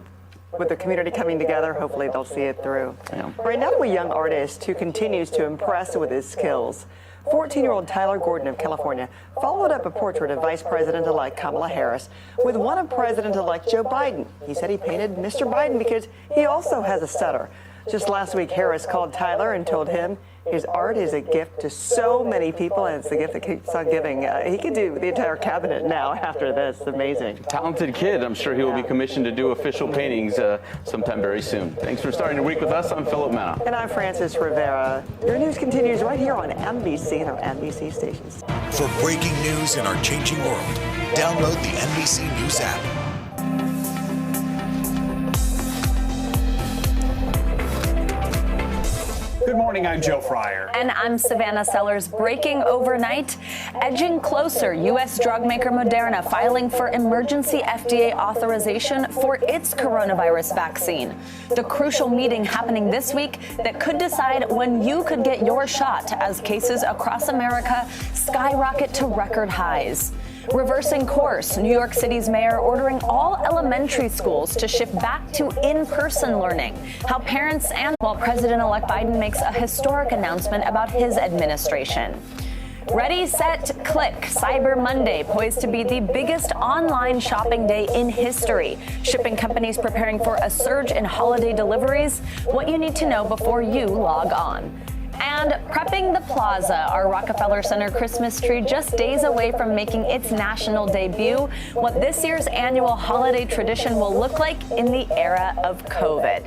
with the community coming together, hopefully they'll see it through. Yeah. Right now, a young artist who continues to impress with his skills. 14-year-old Tyler Gordon of California followed up a portrait of Vice President-elect Kamala Harris with one of President-elect Joe Biden. He said he painted Mr. Biden because he also has a stutter. Just last week, Harris called Tyler and told him his art is a gift to so many people, and it's the gift that keeps on giving. He could do the entire cabinet now after this. Amazing. Talented kid. I'm sure he will be commissioned to do official paintings sometime very soon. Thanks for starting your week with us. I'm Philip Mena. And I'm Francis Rivera. Your news continues right here on NBC and our NBC stations. For breaking news in our changing world, download the NBC News app. I'm Joe Fryer. And I'm Savannah Sellers. Breaking overnight, edging closer, U.S. drug maker Moderna filing for emergency FDA authorization for its coronavirus vaccine. The crucial meeting happening this week that could decide when you could get your shot as cases across America skyrocket to record highs. Reversing course, New York City's mayor ordering all elementary schools to shift back to in-person learning. How parents and while President-elect Biden makes a historic announcement about his administration. Ready, set, click. Cyber Monday poised to be the biggest online shopping day in history. Shipping companies preparing for a surge in holiday deliveries. What you need to know before you log on. And prepping the plaza, our Rockefeller Center Christmas tree just days away from making its national debut. What this year's annual holiday tradition will look like in the era of COVID.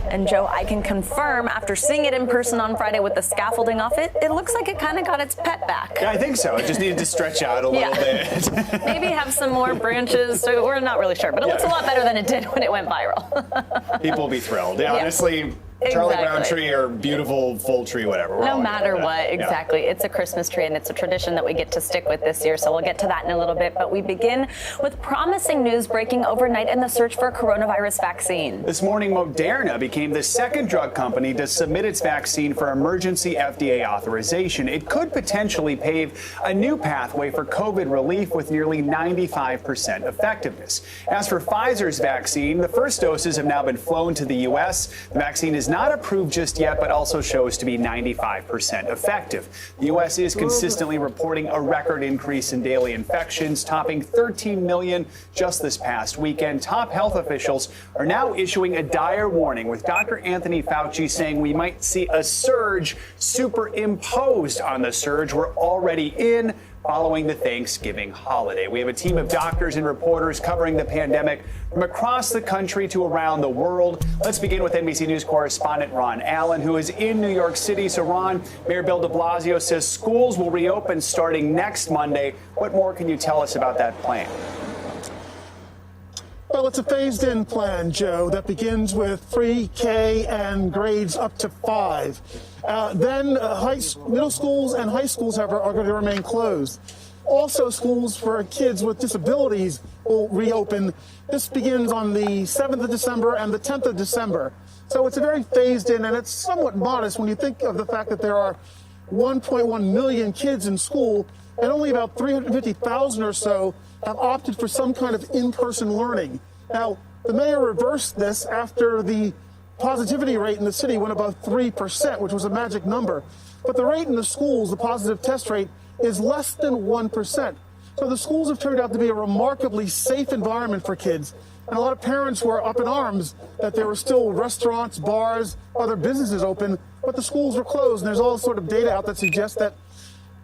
And Joe, I can confirm after seeing it in person on Friday with the scaffolding off it, it looks like it kind of got its pep back. Yeah, I think so. It just needed to stretch out a little bit. Maybe have some more branches. So we're not really sure, but it looks a lot better than it did when it went viral. People will be thrilled. Yeah, honestly. Charlie Brown tree or beautiful full tree, whatever. No matter what, exactly. Yeah. It's a Christmas tree, and it's a tradition that we get to stick with this year, so we'll get to that in a little bit. But we begin with promising news breaking overnight in the search for a coronavirus vaccine. This morning, Moderna became the second drug company to submit its vaccine for emergency FDA authorization. It could potentially pave a new pathway for COVID relief with nearly 95% effectiveness. As for Pfizer's vaccine, the first doses have now been flown to the U.S. The vaccine is not approved just yet, but also shows to be 95% effective. The U.S. is consistently reporting a record increase in daily infections, topping 13 million just this past weekend. Top health officials are now issuing a dire warning, with Dr. Anthony Fauci saying we might see a surge superimposed on the surge we're already in following the Thanksgiving holiday. We have a team of doctors and reporters covering the pandemic from across the country to around the world. Let's begin with NBC News correspondent Ron Allen, who is in New York City. So, Ron, Mayor Bill de Blasio says schools will reopen starting next Monday. What more can you tell us about that plan? Well, it's a phased-in plan, Joe, that begins with pre-K and grades up to 5. Then middle schools and high schools, however, are going to remain closed. Also, schools for kids with disabilities will reopen. This begins on the 7th of December and the 10th of December. So it's a very phased-in, and it's somewhat modest when you think of the fact that there are 1.1 million kids in school, and only about 350,000 or so have opted for some kind of in-person learning. Now, the mayor reversed this after the positivity rate in the city went above 3%, which was a magic number. But the rate in the schools, the positive test rate, is less than 1%. So the schools have turned out to be a remarkably safe environment for kids. And a lot of parents were up in arms that there were still restaurants, bars, other businesses open, but the schools were closed. And there's all sort of data out that suggests that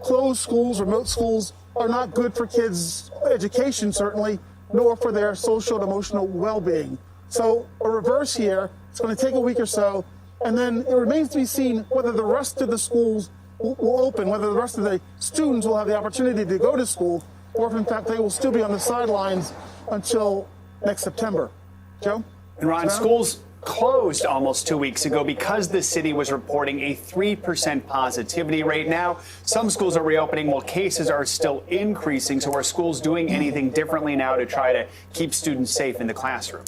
closed schools, remote schools, are not good for kids' education, certainly, nor for their social and emotional well-being. So a reverse here, it's going to take a week or so, and then it remains to be seen whether the rest of the schools will open, whether the rest of the students will have the opportunity to go to school, or if in fact they will still be on the sidelines until next September. Joe? And Ron, schools closed almost 2 weeks ago because the city was reporting a 3% positivity rate. Now, some schools are reopening while cases are still increasing. So are schools doing anything differently now to try to keep students safe in the classroom?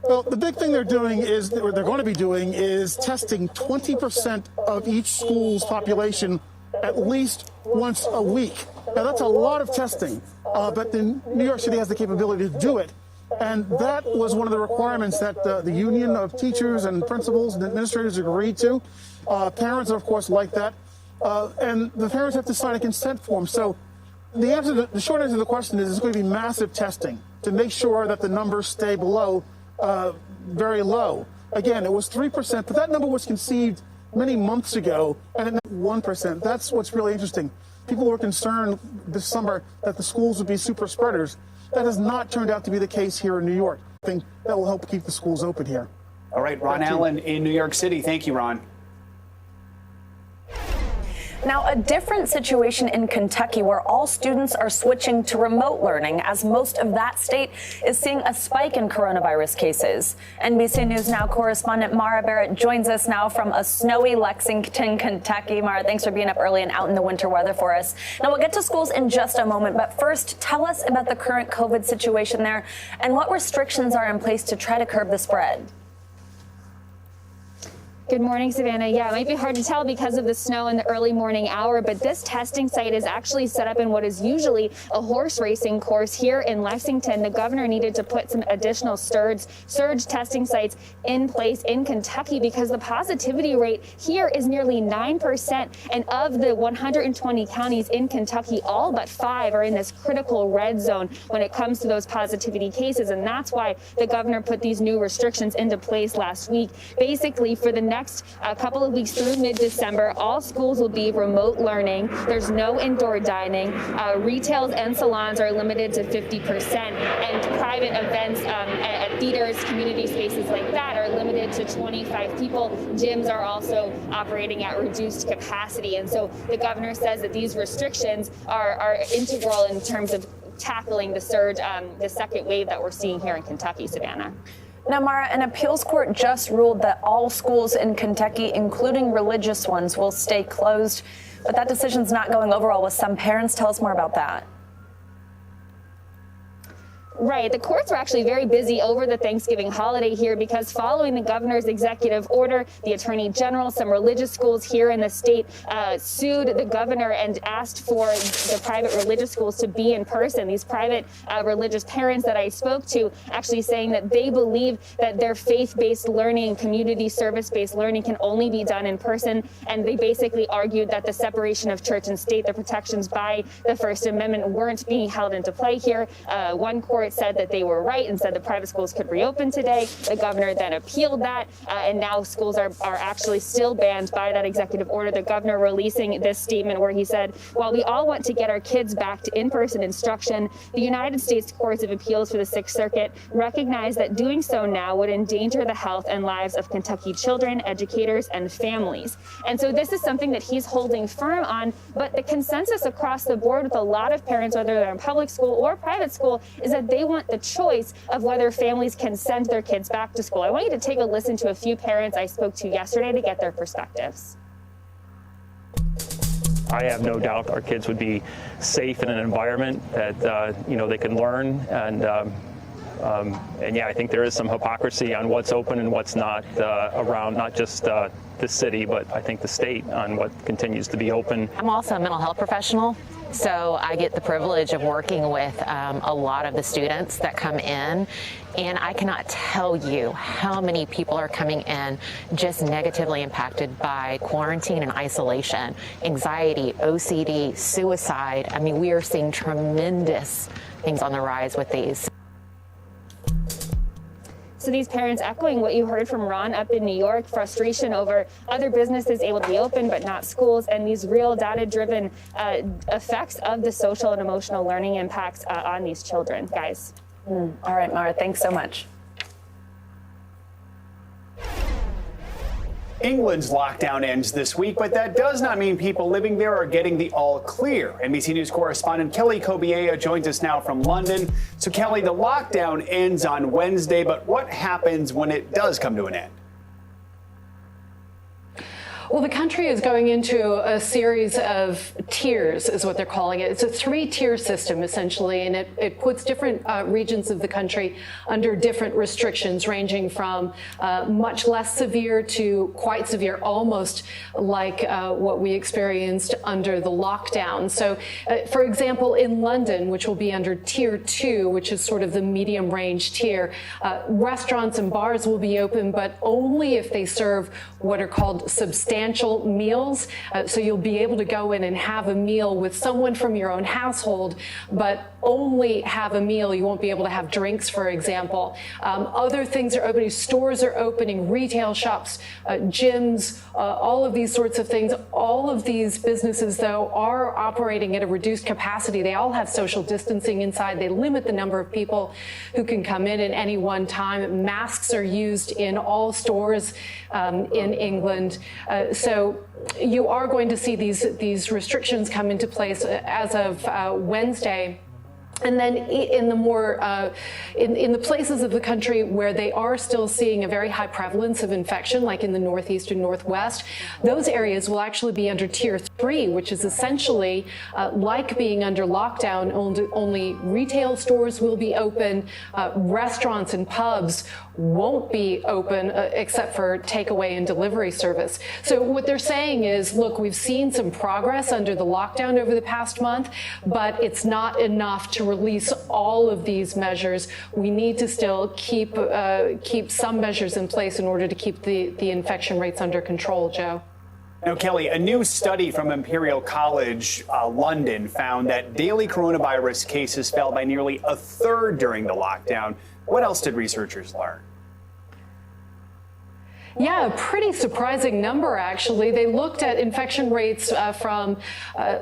Well, the big thing they're doing is, or they're going to be doing, is testing 20% of each school's population at least once a week. Now, that's a lot of testing, but then New York City has the capability to do it. And that was one of the requirements that the union of teachers and principals and administrators agreed to. Parents, of course, like that. And the parents have to sign a consent form. So the short answer to the question is it's going to be massive testing to make sure that the numbers stay below very low. Again, it was 3%, but that number was conceived many months ago, and it's 1%. That's what's really interesting. People were concerned this summer that the schools would be super spreaders. That has not turned out to be the case here in New York. I think that will help keep the schools open here. All right, Ron Allen in New York City. Thank you, Ron. Now, a different situation in Kentucky where all students are switching to remote learning as most of that state is seeing a spike in coronavirus cases. NBC News Now correspondent Mara Barrett joins us now from a snowy Lexington, Kentucky. Mara, thanks for being up early and out in the winter weather for us. Now, we'll get to schools in just a moment, but first, tell us about the current COVID situation there and what restrictions are in place to try to curb the spread. Good morning, Savannah. Yeah, it might be hard to tell because of the snow in the early morning hour, but this testing site is actually set up in what is usually a horse racing course here in Lexington. The governor needed to put some additional surge testing sites in place in Kentucky because the positivity rate here is nearly 9%. And of the 120 counties in Kentucky, all but 5 are in this critical red zone when it comes to those positivity cases. And that's why the governor put these new restrictions into place last week. Basically, for the next couple of weeks through mid-December, all schools will be remote learning. There's no indoor dining. Retails and salons are limited to 50%, and private events at theaters, community spaces like that are limited to 25 people. Gyms are also operating at reduced capacity, and so the governor says that these restrictions are integral in terms of tackling the surge, the second wave that we're seeing here in Kentucky, Savannah. Now, Mara, an appeals court just ruled that all schools in Kentucky, including religious ones, will stay closed. But that decision's not going over well with some parents. Tell us more about that. Right. The courts were actually very busy over the Thanksgiving holiday here because following the governor's executive order, the attorney general, some religious schools here in the state sued the governor and asked for the private religious schools to be in person. These private religious parents that I spoke to actually saying that they believe that their faith-based learning, community service-based learning can only be done in person. And they basically argued that the separation of church and state, the protections by the First Amendment weren't being held into play here. One court said that they were right and said the private schools could reopen today. The governor then appealed that, and now schools are actually still banned by that executive order. The governor releasing this statement where he said, while we all want to get our kids back to in-person instruction, the United States Courts of Appeals for the Sixth Circuit recognize that doing so now would endanger the health and lives of Kentucky children, educators, and families. And so this is something that he's holding firm on, but the consensus across the board with a lot of parents, whether they're in public school or private school, is that they want the choice of whether families can send their kids back to school. I want you to take a listen to a few parents I spoke to yesterday to get their perspectives. I have no doubt our kids would be safe in an environment that they can learn, and yeah, I think there is some hypocrisy on what's open and what's not around not just the city, but I think the state on what continues to be open. I'm also a mental health professional, so I get the privilege of working with a lot of the students that come in, and I cannot tell you how many people are coming in just negatively impacted by quarantine and isolation, anxiety, OCD, suicide. I mean, we are seeing tremendous things on the rise with these. So these parents echoing what you heard from Ron up in New York, frustration over other businesses able to be open but not schools, and these real data-driven effects of the social and emotional learning impacts on these children, guys. All right, Mara, thanks so much. England's lockdown ends this week, but that does not mean people living there are getting the all clear. NBC News correspondent Kelly Kobiea joins us now from London. So, Kelly, the lockdown ends on Wednesday, but what happens when it does come to an end? Well, the country is going into a series of tiers, is what they're calling it. It's a 3-tier system, essentially, and it puts different regions of the country under different restrictions, ranging from much less severe to quite severe, almost like what we experienced under the lockdown. So, for example, in London, which will be under Tier 2, which is sort of the medium range tier, restaurants and bars will be open, but only if they serve what are called substantial meals. So you'll be able to go in and have a meal with someone from your own household, but only have a meal. You won't be able to have drinks, for example. Other things are opening. Stores are opening, retail shops, gyms, all of these sorts of things. All of these businesses, though, are operating at a reduced capacity. They all have social distancing inside. They limit the number of people who can come in at any one time. Masks are used in all stores in England. So you are going to see these restrictions come into place as of Wednesday. And then in the more, in the places of the country where they are still seeing a very high prevalence of infection, like in the Northeast and Northwest, those areas will actually be under Tier 3, which is essentially like being under lockdown. Only retail stores will be open, restaurants and pubs won't be open except for takeaway and delivery service. So what they're saying is, look, we've seen some progress under the lockdown over the past month, but it's not enough to release all of these measures. We need to still keep some measures in place in order to keep the infection rates under control, Joe. Now, Kelly, a new study from Imperial College London found that daily coronavirus cases fell by nearly a third during the lockdown. What else did researchers learn? Yeah, a pretty surprising number, actually. They looked at infection rates from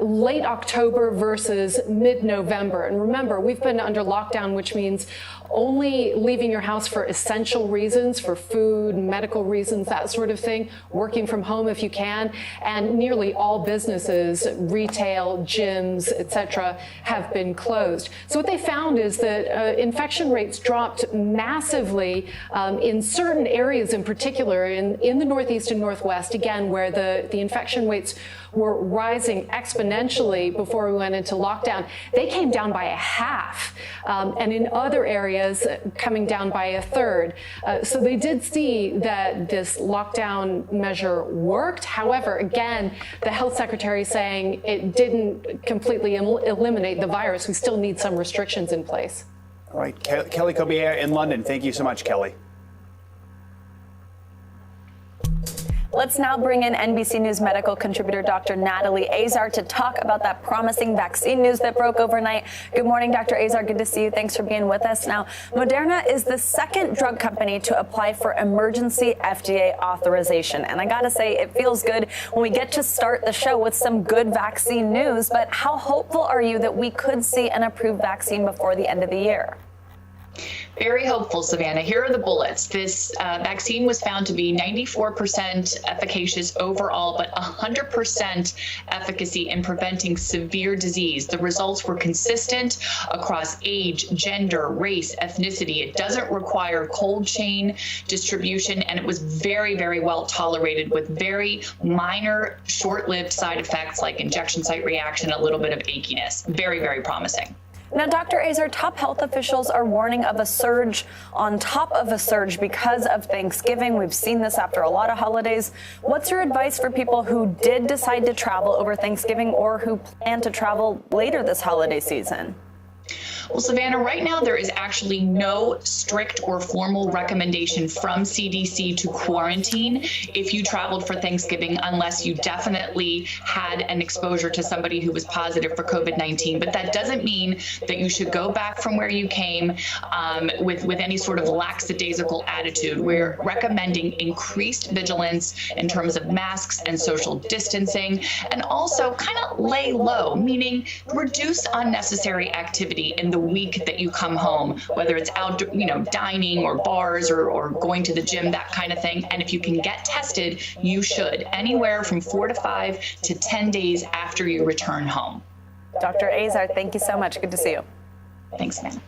late October versus mid-November. And remember, we've been under lockdown, which means only leaving your house for essential reasons, for food, medical reasons, that sort of thing, working from home if you can. And nearly all businesses, retail, gyms, etc., have been closed. So what they found is that infection rates dropped massively in certain areas in particular, in the Northeast and Northwest, again, where the infection rates were rising exponentially before we went into lockdown. They came down by a half, and in other areas coming down by a third. So they did see that this lockdown measure worked. However, again, the health secretary saying it didn't completely eliminate the virus. We still need some restrictions in place. All right, Kelly Kobia in London. Thank you so much, Kelly. Let's now bring in NBC News medical contributor Dr. Natalie Azar to talk about that promising vaccine news that broke overnight. Good morning, Dr. Azar. Good to see you. Thanks for being with us. Now, Moderna is the second drug company to apply for emergency FDA authorization. And I got to say, it feels good when we get to start the show with some good vaccine news. But how hopeful are you that we could see an approved vaccine before the end of the year? Very hopeful, Savannah. Here are the bullets. This vaccine was found to be 94% efficacious overall, but 100% efficacy in preventing severe disease. The results were consistent across age, gender, race, ethnicity. It doesn't require cold chain distribution, and it was very, very well tolerated with very minor, short-lived side effects like injection site reaction, a little bit of achiness. Very, very promising. Now, Dr. Azar, top health officials are warning of a surge on top of a surge because of Thanksgiving. We've seen this after a lot of holidays. What's your advice for people who did decide to travel over Thanksgiving or who plan to travel later this holiday season? Well, Savannah, right now there is actually no strict or formal recommendation from CDC to quarantine if you traveled for Thanksgiving, unless you definitely had an exposure to somebody who was positive for COVID-19. But that doesn't mean that you should go back from where you came with any sort of lackadaisical attitude. We're recommending increased vigilance in terms of masks and social distancing, and also kind of lay low, meaning reduce unnecessary activity in the week that you come home, whether it's out, dining or bars or going to the gym, that kind of thing. And if you can get tested, you should, anywhere from 4 to 5 to 10 days after you return home. Dr. Azar, thank you so much. Good to see you. Thanks, man.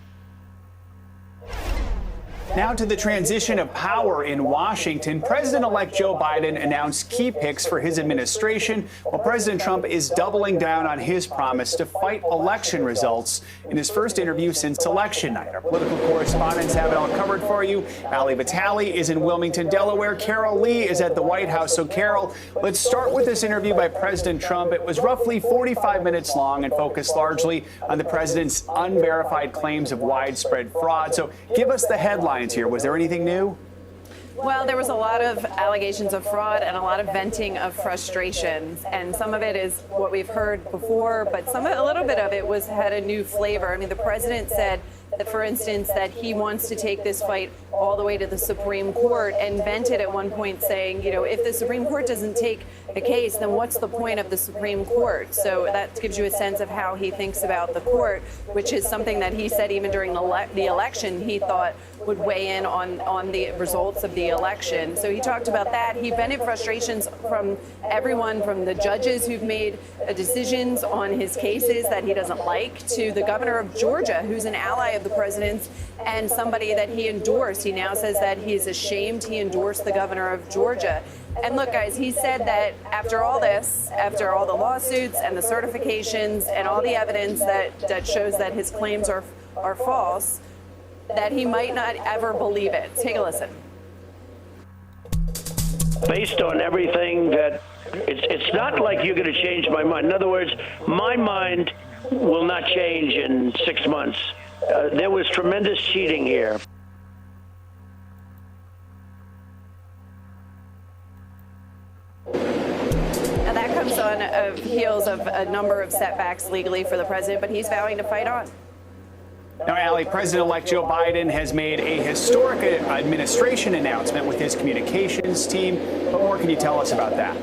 Now to the transition of power in Washington. President-elect Joe Biden announced key picks for his administration, while President Trump is doubling down on his promise to fight election results in his first interview since election night. Our political correspondents have it all covered for you. Ali Vitale is in Wilmington, Delaware. Carol Lee is at the White House. So, Carol, let's start with this interview by President Trump. It was roughly 45 minutes long and focused largely on the president's unverified claims of widespread fraud. So give us the headlines here. Was there anything new? Well, there was a lot of allegations of fraud and a lot of venting of frustrations, and some of it is what we've heard before, but a little bit of it had a new flavor. I mean, the president said that, for instance, that he wants to take this fight all the way to the Supreme Court, and vented at one point saying, if the Supreme Court doesn't take the case, then what's the point of the Supreme Court? So that gives you a sense of how he thinks about the court, which is something that he said even during the election he thought would weigh in on the results of the election. So he talked about that. He vented frustrations from everyone, from the judges who've made decisions on his cases that he doesn't like, to the governor of Georgia, who's an ally of the president's and somebody that he endorsed. He now says that he's ashamed he endorsed the governor of Georgia. And look, guys, he said that after all this, after all the lawsuits and the certifications and all the evidence that shows that his claims are false, that he might not ever believe it. Take a listen. Based on everything that it's not like you're going to change my mind. In other words, my mind will not change in 6 months. There was tremendous cheating here. Now that comes on heels of a number of setbacks legally for the president, but he's vowing to fight on. Now, Allie, President-elect Joe Biden has made a historic administration announcement with his communications team. What more can you tell us about that?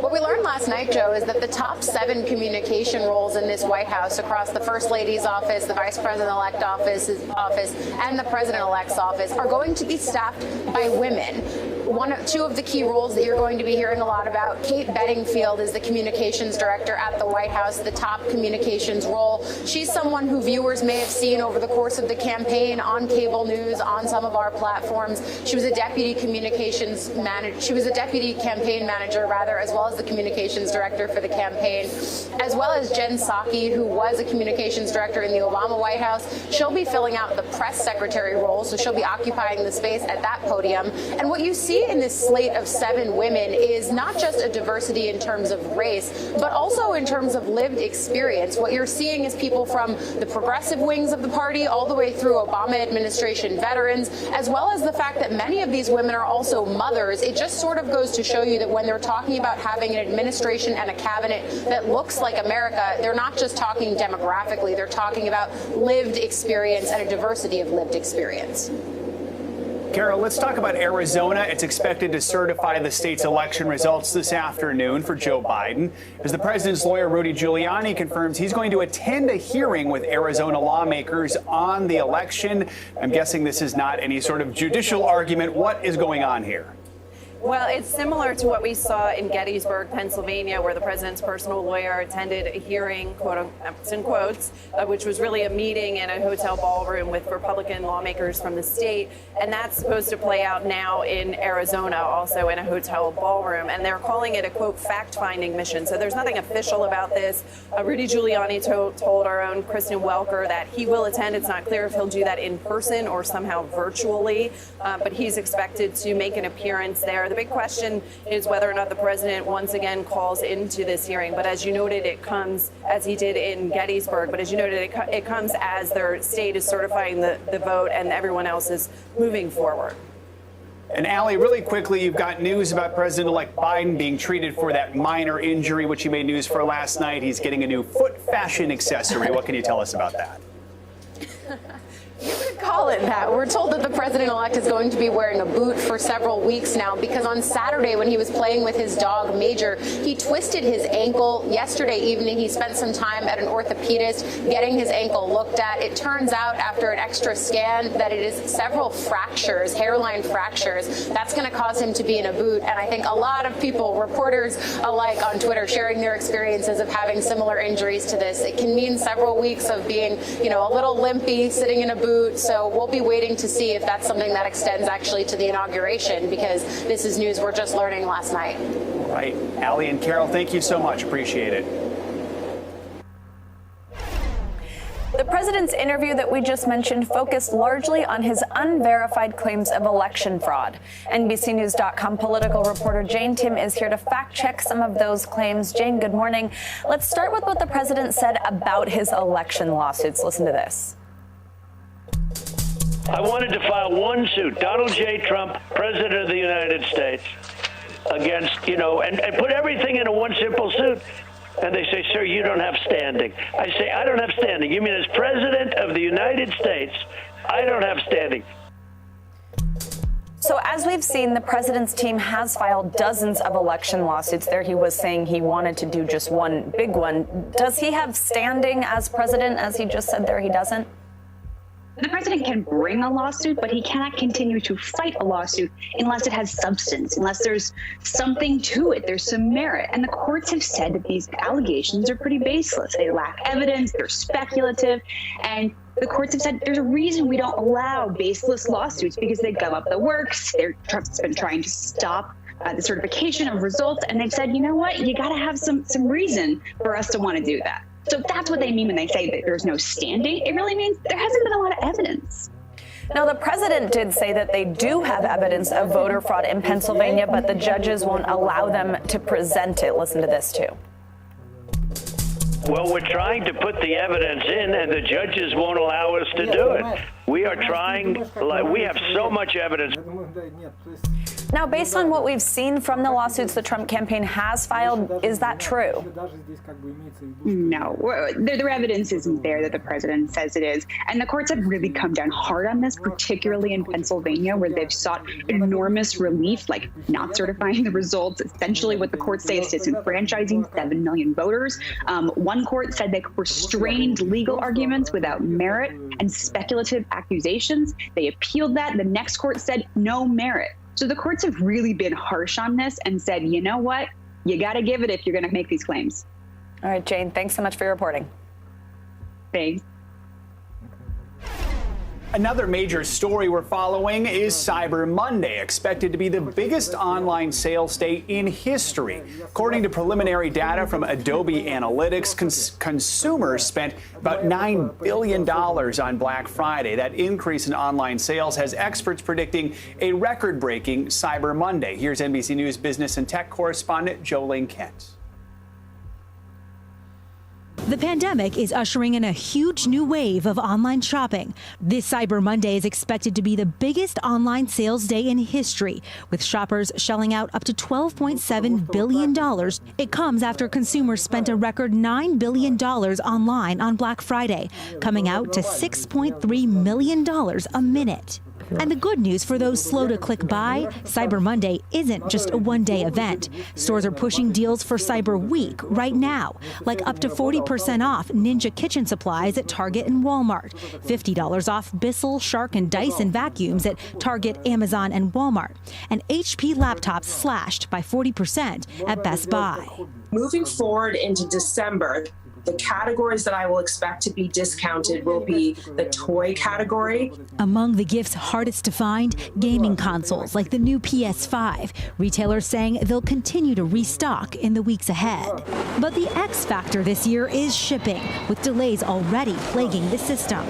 What we learned last night, Joe, is that the top 7 communication roles in this White House across the First Lady's office, the Vice President-elect office, and the President-elect's office are going to be staffed by women. Two of the key roles that you're going to be hearing a lot about. Kate Bedingfield is the communications director at the White House, the top communications role. She's someone who viewers may have seen over the course of the campaign on cable news, on some of our platforms. She was a deputy communications manager. She was a deputy campaign manager, rather, as well as the communications director for the campaign, as well as Jen Psaki, who was a communications director in the Obama White House. She'll be filling out the press secretary role, so she'll be occupying the space at that podium. And what you see in this slate of 7 women is not just a diversity in terms of race, but also in terms of lived experience. What you're seeing is people from the progressive wings of the party all the way through Obama administration veterans, as well as the fact that many of these women are also mothers. It just sort of goes to show you that when they're talking about having an administration and a cabinet that looks like America, they're not just talking demographically, they're talking about lived experience and a diversity of lived experience. Carol, let's talk about Arizona. It's expected to certify the state's election results this afternoon for Joe Biden, as the president's lawyer, Rudy Giuliani, confirms he's going to attend a hearing with Arizona lawmakers on the election. I'm guessing this is not any sort of judicial argument. What is going on here? Well, it's similar to what we saw in Gettysburg, Pennsylvania, where the president's personal lawyer attended a hearing, in quotes, which was really a meeting in a hotel ballroom with Republican lawmakers from the state. And that's supposed to play out now in Arizona, also in a hotel ballroom. And they're calling it a, quote, fact-finding mission. So there's nothing official about this. Rudy Giuliani told our own Kristen Welker that he will attend. It's not clear if he'll do that in person or somehow virtually, but he's expected to make an appearance there. The big question is whether or not the president once again calls into this hearing. But as you noted, it comes, as he did in Gettysburg, but as you noted, it comes as their state is certifying the vote and everyone else is moving forward. And Allie, really quickly, you've got news about President-elect Biden being treated for that minor injury, which he made news for last night. He's getting a new foot fashion accessory. What can you tell us about that? You could call it that. We're told that the president-elect is going to be wearing a boot for several weeks now because on Saturday when he was playing with his dog Major, he twisted his ankle. Yesterday evening, he spent some time at an orthopedist getting his ankle looked at. It turns out after an extra scan that it is several fractures, hairline fractures. That's going to cause him to be in a boot. And I think a lot of people, reporters alike on Twitter, sharing their experiences of having similar injuries to this. It can mean several weeks of being, a little limpy, sitting in a boot. So we'll be waiting to see if that's something that extends actually to the inauguration, because this is news we're just learning last night. Right. Allie and Carol, thank you so much. Appreciate it. The president's interview that we just mentioned focused largely on his unverified claims of election fraud. NBCNews.com political reporter Jane Tim is here to fact-check some of those claims. Jane, good morning. Let's start with what the president said about his election lawsuits. Listen to this. I wanted to file one suit, Donald J. Trump, President of the United States, against, and put everything into one simple suit. And they say, sir, you don't have standing. I say, I don't have standing. You mean as President of the United States, I don't have standing. So as we've seen, the president's team has filed dozens of election lawsuits. There he was saying he wanted to do just one big one. Does he have standing as president, as he just said there he doesn't? The president can bring a lawsuit, but he cannot continue to fight a lawsuit unless it has substance, unless there's something to it, there's some merit. And the courts have said that these allegations are pretty baseless. They lack evidence, they're speculative, and the courts have said there's a reason we don't allow baseless lawsuits because they gum up the works. Trump's been trying to stop the certification of results, and they've said, you know what, you got to have some reason for us to want to do that. So that's what they mean when they say that there's no standing. It really means there hasn't been a lot of evidence. Now, the president did say that they do have evidence of voter fraud in Pennsylvania, but the judges won't allow them to present it. Listen to this, too. Well, we're trying to put the evidence in, and the judges won't allow us to do it. We are trying, we have so much evidence. Now, based on what we've seen from the lawsuits the Trump campaign has filed, is that true? No, their evidence isn't there that the president says it is. And the courts have really come down hard on this, particularly in Pennsylvania, where they've sought enormous relief, like not certifying the results. Essentially, what the courts say is disenfranchising 7 million voters. One court said they restrained legal arguments without merit and speculative accusations. They appealed that. The next court said no merit. So the courts have really been harsh on this and said, you know what, you got to give it if you're going to make these claims. All right, Jane, thanks so much for your reporting. Thanks. Another major story we're following is Cyber Monday, expected to be the biggest online sales day in history. According to preliminary data from Adobe Analytics, consumers spent about $9 billion on Black Friday. That increase in online sales has experts predicting a record-breaking Cyber Monday. Here's NBC News business and tech correspondent Jolene Kent. The pandemic is ushering in a huge new wave of online shopping. This Cyber Monday is expected to be the biggest online sales day in history, with shoppers shelling out up to $12.7 billion. It comes after consumers spent a record $9 billion online on Black Friday, coming out to $6.3 million a minute. And the good news for those slow to click buy, Cyber Monday isn't just a one-day event. Stores are pushing deals for Cyber Week right now, like up to 40% off Ninja kitchen supplies at Target and Walmart, $50 off Bissell, Shark, and Dyson vacuums at Target, Amazon, and Walmart, and HP laptops slashed by 40% at Best Buy. Moving forward into December, the categories that I will expect to be discounted will be the toy category. Among the gifts hardest to find, gaming consoles like the new PS5. Retailers saying they'll continue to restock in the weeks ahead. But the X factor this year is shipping, with delays already plaguing the system.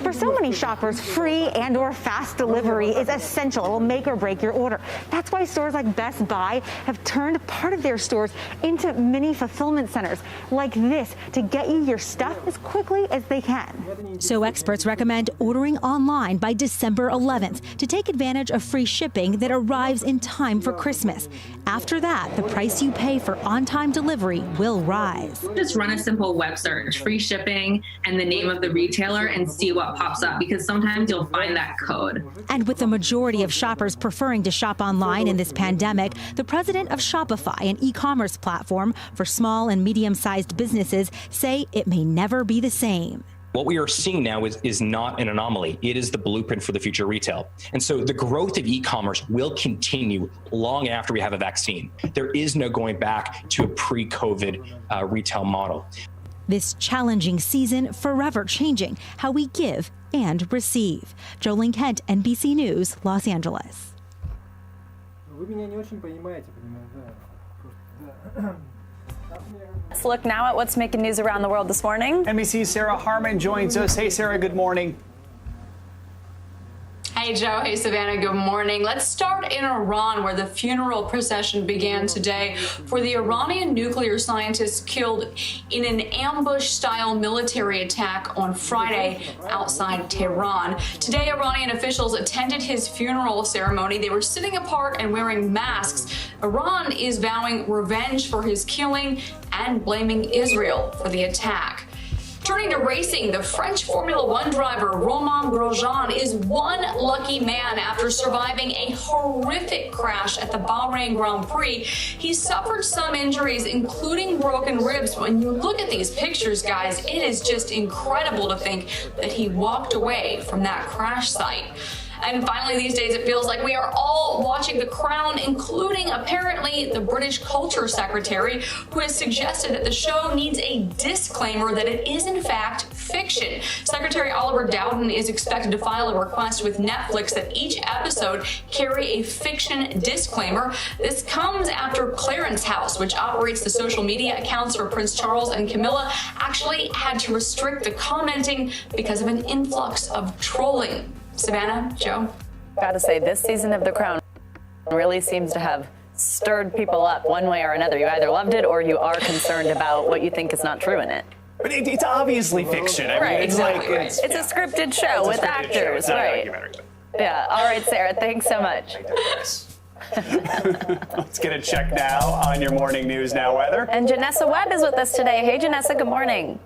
For so many shoppers, free and or fast delivery is essential. It will make or break your order. That's why stores like Best Buy have turned part of their stores into mini fulfillment centers like this to get you your stuff as quickly as they can. So experts recommend ordering online by December 11th to take advantage of free shipping that arrives in time for Christmas. After that, the price you pay for on-time delivery will rise. Just run a simple web search, free shipping, and the name of the retailer and see what pops up, because sometimes you'll find that code. And with the majority of shoppers preferring to shop online in this pandemic, the president of Shopify, an e-commerce platform for small and medium-sized businesses, say it may never be the same. What we are seeing now is not an anomaly. It is the blueprint for the future retail. And so the growth of e-commerce will continue long after we have a vaccine. There is no going back to a pre-COVID retail model. This challenging season forever changing how we give and receive. Jolene Kent, NBC News, Los Angeles. Let's look now at what's making news around the world this morning. NBC's Sarah Harmon joins us. Hey, Sarah, good morning. Hey, Joe. Hey, Savannah. Good morning. Let's start in Iran, where the funeral procession began today for the Iranian nuclear scientist killed in an ambush-style military attack on Friday outside Tehran. Today, Iranian officials attended his funeral ceremony. They were sitting apart and wearing masks. Iran is vowing revenge for his killing and blaming Israel for the attack. Turning to racing, the French Formula One driver Romain Grosjean is one lucky man after surviving a horrific crash at the Bahrain Grand Prix. He suffered some injuries, including broken ribs. When you look at these pictures, guys, it is just incredible to think that he walked away from that crash site. And finally, these days, it feels like we are all watching The Crown, including apparently the British Culture Secretary, who has suggested that the show needs a disclaimer that it is, in fact, fiction. Secretary Oliver Dowden is expected to file a request with Netflix that each episode carry a fiction disclaimer. This comes after Clarence House, which operates the social media accounts for Prince Charles and Camilla, actually had to restrict the commenting because of an influx of trolling. Savannah, Joe? Gotta say, this season of The Crown really seems to have stirred people up one way or another. You either loved it or you are concerned about what you think is not true in it. But it's obviously fiction. I mean, it's exactly. like It's a scripted show with actors, right? Yeah. All right, Sarah. Thanks so much. Let's get a check now on your morning news now weather. And Janessa Webb is with us today. Hey, Janessa. Good morning.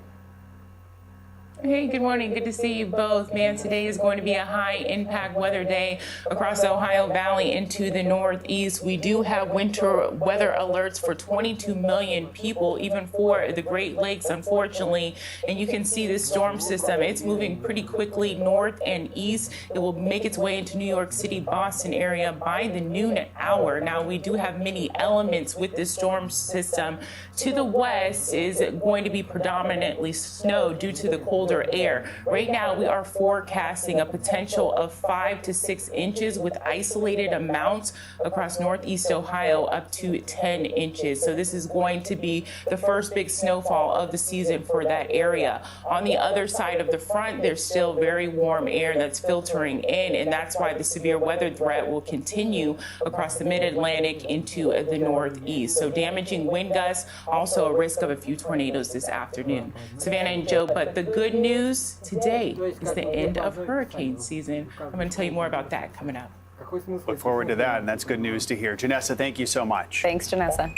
Hey, good morning. Good to see you both. Man, today is going to be a high impact weather day across the Ohio Valley into the Northeast. We do have winter weather alerts for 22 million people, even for the Great Lakes, unfortunately. And you can see this storm system. It's moving pretty quickly north and east. It will make its way into New York City, Boston area by the noon hour. Now, we do have many elements with this storm system. To the west is going to be predominantly snow due to the colder air. Right now, we are forecasting a potential of 5 to 6 inches with isolated amounts across Northeast Ohio up to 10 inches. So this is going to be the first big snowfall of the season for that area. On the other side of the front, there's still very warm air that's filtering in, and that's why the severe weather threat will continue across the mid-Atlantic into the Northeast. So damaging wind gusts, also a risk of a few tornadoes this afternoon. Savannah and Joe, but the good news today is the end of hurricane season. I'm going to tell you more about that coming up. Look forward to that, and that's good news to hear. Janessa, thank you so much. Thanks, Janessa.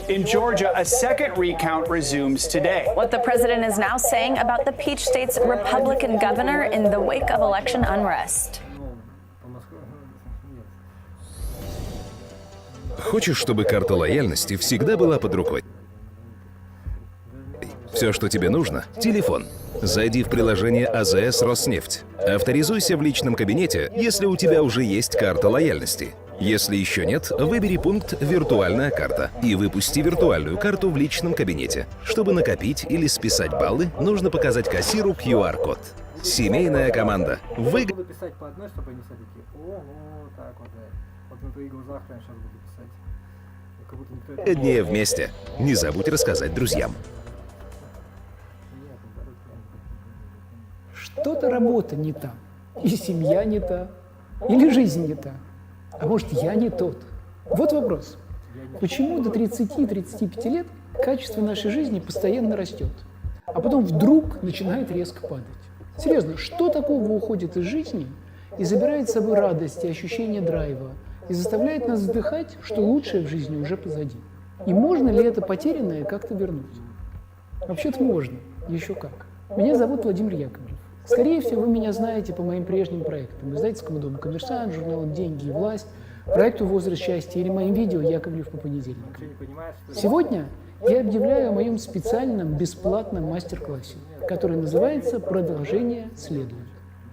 In Georgia, a second recount resumes today. What the president is now saying about the Peach State's Republican governor in the wake of election unrest. Хочешь, чтобы карта лояльности всегда была под рукой? Все, что тебе нужно – телефон. Зайди в приложение АЗС «Роснефть». Авторизуйся в личном кабинете, если у тебя уже есть карта лояльности. Если еще нет, выбери пункт «Виртуальная карта» и выпусти виртуальную карту в личном кабинете. Чтобы накопить или списать баллы, нужно показать кассиру QR-код. Семейная команда. Буду писать по одной, чтобы они все такие, ого, так вот, да. Вот на твоих глазах прямо сейчас буду писать. Как будто никто это... Дней вместе. Не забудь рассказать друзьям. Что-то работа не та, и семья не та, или жизнь не та. А может, я не тот? Вот вопрос. Почему до 30-35 лет качество нашей жизни постоянно растет, а потом вдруг начинает резко падать? Серьезно, что такого уходит из жизни и забирает с собой радость и ощущение драйва, и заставляет нас вздыхать, что лучшее в жизни уже позади? И можно ли это потерянное как-то вернуть? Вообще-то можно, еще как. Меня зовут Владимир Яковлев. Скорее всего, вы меня знаете по моим прежним проектам. Издательскому дому «Коммерсант», журналам «Деньги и власть», проекту «Возраст счастья» или моим видео «Яковлев по понедельникам». Сегодня я объявляю о моем специальном бесплатном мастер-классе, который называется «Продолжение следует».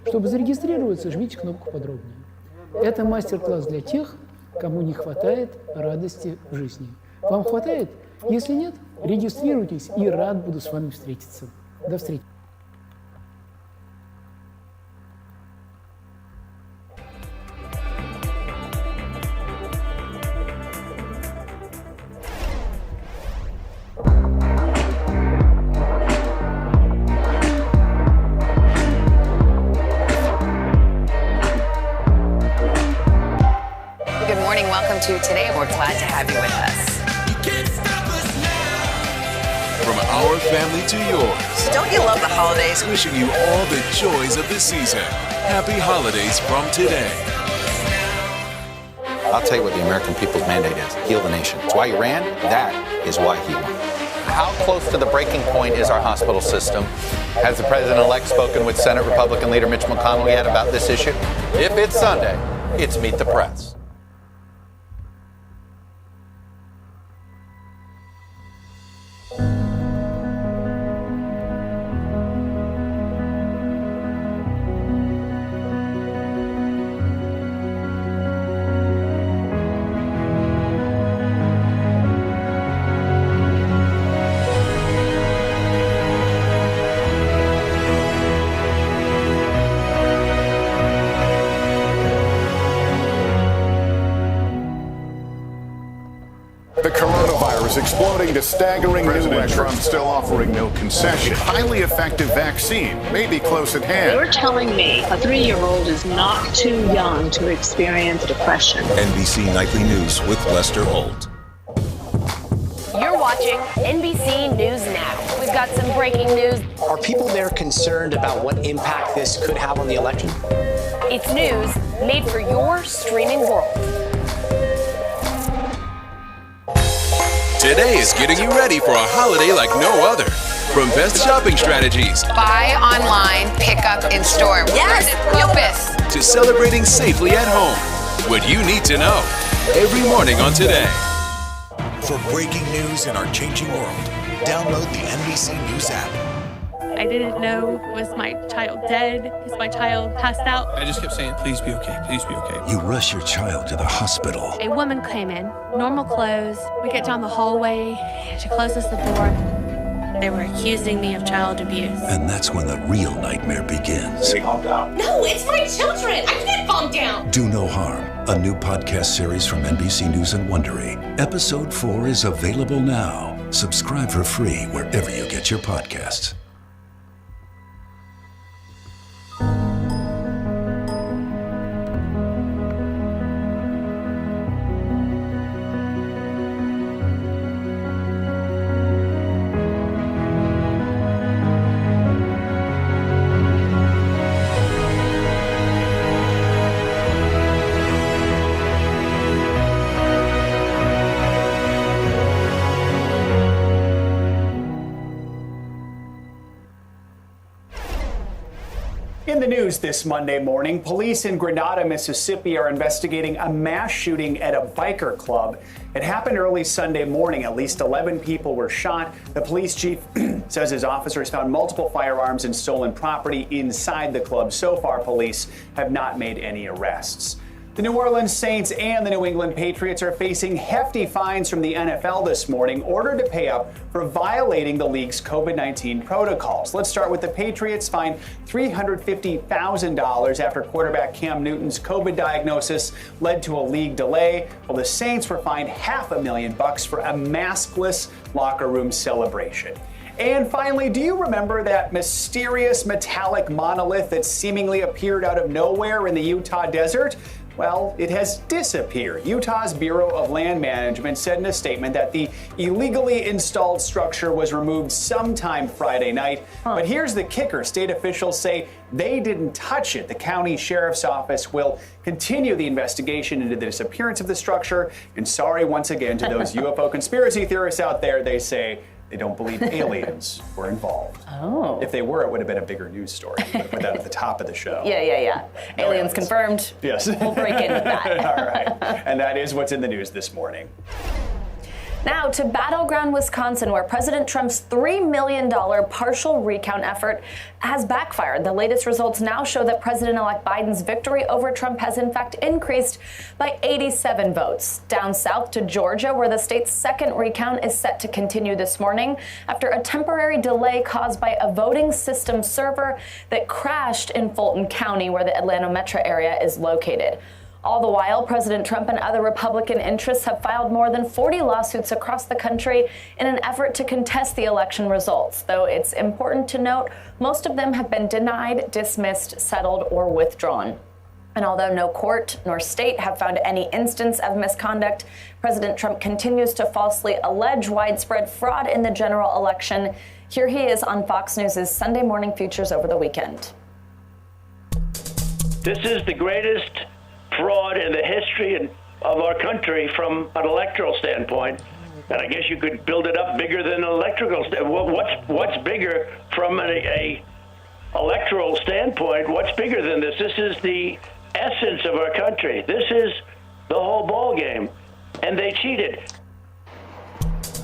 Чтобы зарегистрироваться, жмите кнопку «Подробнее». Это мастер-класс для тех, кому не хватает радости в жизни. Вам хватает? Если нет, регистрируйтесь, и рад буду с вами встретиться. До встречи. Good morning. Welcome to Today. We're glad to have you with us. From our family to yours. Don't you love the holidays? Wishing you all the joys of the season. Happy holidays from today. I'll tell you what the American people's mandate is. Heal the nation. It's why he ran. That is why he won. how close to the breaking point is our hospital system? Has the president-elect spoken with Senate Republican leader Mitch McConnell yet about this issue? If it's Sunday, it's Meet the Press. Exploding to staggering President new records. Trump still offering no concession. Highly effective vaccine may be close at hand. You're telling me a 3-year-old is not too young to experience depression. NBC Nightly News with Lester Holt. You're watching NBC News Now. We've got some breaking news. Are people there concerned about what impact this could have on the election? It's news made for your streaming world. Today is getting you ready for a holiday like no other. From best shopping strategies, Buy online, pick up in store. Yes, Yopis. to celebrating safely at home. What you need to know every morning on Today. For breaking news in our changing world, download the NBC News app. I didn't know, was my child dead? Is my child passed out? I just kept saying, please be okay, please be okay. You rush your child to the hospital. A woman came in, normal clothes. We get down the hallway, she closes the door. They were accusing me of child abuse. And that's when the real nightmare begins. Calm down. No, it's my children. I can't calm down. Do No Harm, a new podcast series from NBC News and Wondery. Episode 4 is available now. Subscribe for free wherever you get your podcasts. In the news this Monday morning, police in Grenada, Mississippi are investigating a mass shooting at a biker club. It happened early Sunday morning. At least 11 people were shot. The police chief says his officers found multiple firearms and stolen property inside the club. So far, police have not made any arrests. The New Orleans Saints and the New England Patriots are facing hefty fines from the NFL this morning, ordered to pay up for violating the league's COVID-19 protocols. Let's start with the Patriots, fined $350,000 after quarterback Cam Newton's COVID diagnosis led to a league delay, while the Saints were fined $500,000 for a maskless locker room celebration. And finally, do you remember that mysterious metallic monolith that seemingly appeared out of nowhere in the Utah desert? Well, it has disappeared. Utah's Bureau of Land Management said in a statement that the illegally installed structure was removed sometime Friday night. But here's the kicker. State officials say they didn't touch it. The county sheriff's office will continue the investigation into the disappearance of the structure. And sorry once again to those UFO conspiracy theorists out there. They say they don't believe aliens were involved. Oh. If they were, it would have been a bigger news story. Put that at the top of the show. Yeah. No aliens confirmed. Yes. We'll break in with that. All right. And that is what's in the news this morning. Now to battleground Wisconsin, where President Trump's $3 million partial recount effort has backfired. The latest results now show that President-elect Biden's victory over Trump has in fact increased by 87 votes. Down south to Georgia, where the state's second recount is set to continue this morning after a temporary delay caused by a voting system server that crashed in Fulton County, where the Atlanta metro area is located. All the while, President Trump and other Republican interests have filed more than 40 lawsuits across the country in an effort to contest the election results. Though it's important to note, most of them have been denied, dismissed, settled, or withdrawn. And although no court nor state have found any instance of misconduct, President Trump continues to falsely allege widespread fraud in the general election. Here he is on Fox News' Sunday Morning Features over the weekend. This is the greatest fraud in the history of our country from an electoral standpoint. And I guess you could build it up bigger than an electrical. What's bigger from a electoral standpoint? What's bigger than this? This is the essence of our country. This is the whole ball game, and they cheated.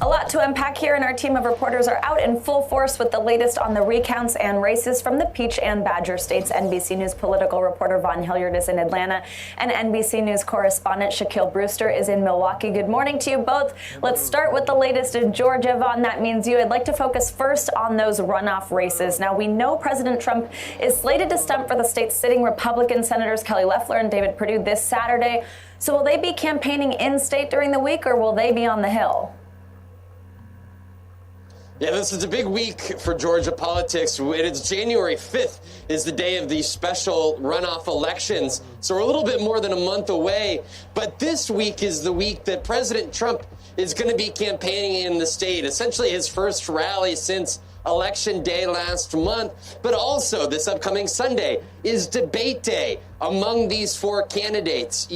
A lot to unpack here, and our team of reporters are out in full force with the latest on the recounts and races from the Peach and Badger states. NBC News political reporter Vaughn Hilliard is in Atlanta, and NBC News correspondent Shaquille Brewster is in Milwaukee. Good morning to you both. Let's start with the latest in Georgia. Vaughn, that means you. I'd like to focus first on those runoff races. Now, we know President Trump is slated to stump for the state's sitting Republican Senators Kelly Loeffler and David Perdue this Saturday. So will they be campaigning in-state during the week, or will they be on the Hill? Yeah, this is a big week for Georgia politics. It's January 5th is the day of these special runoff elections. So we're a little bit more than a month away. But this week is the week that President Trump is going to be campaigning in the state. Essentially his first rally since Election Day last month. But also this upcoming Sunday is debate day among these four candidates.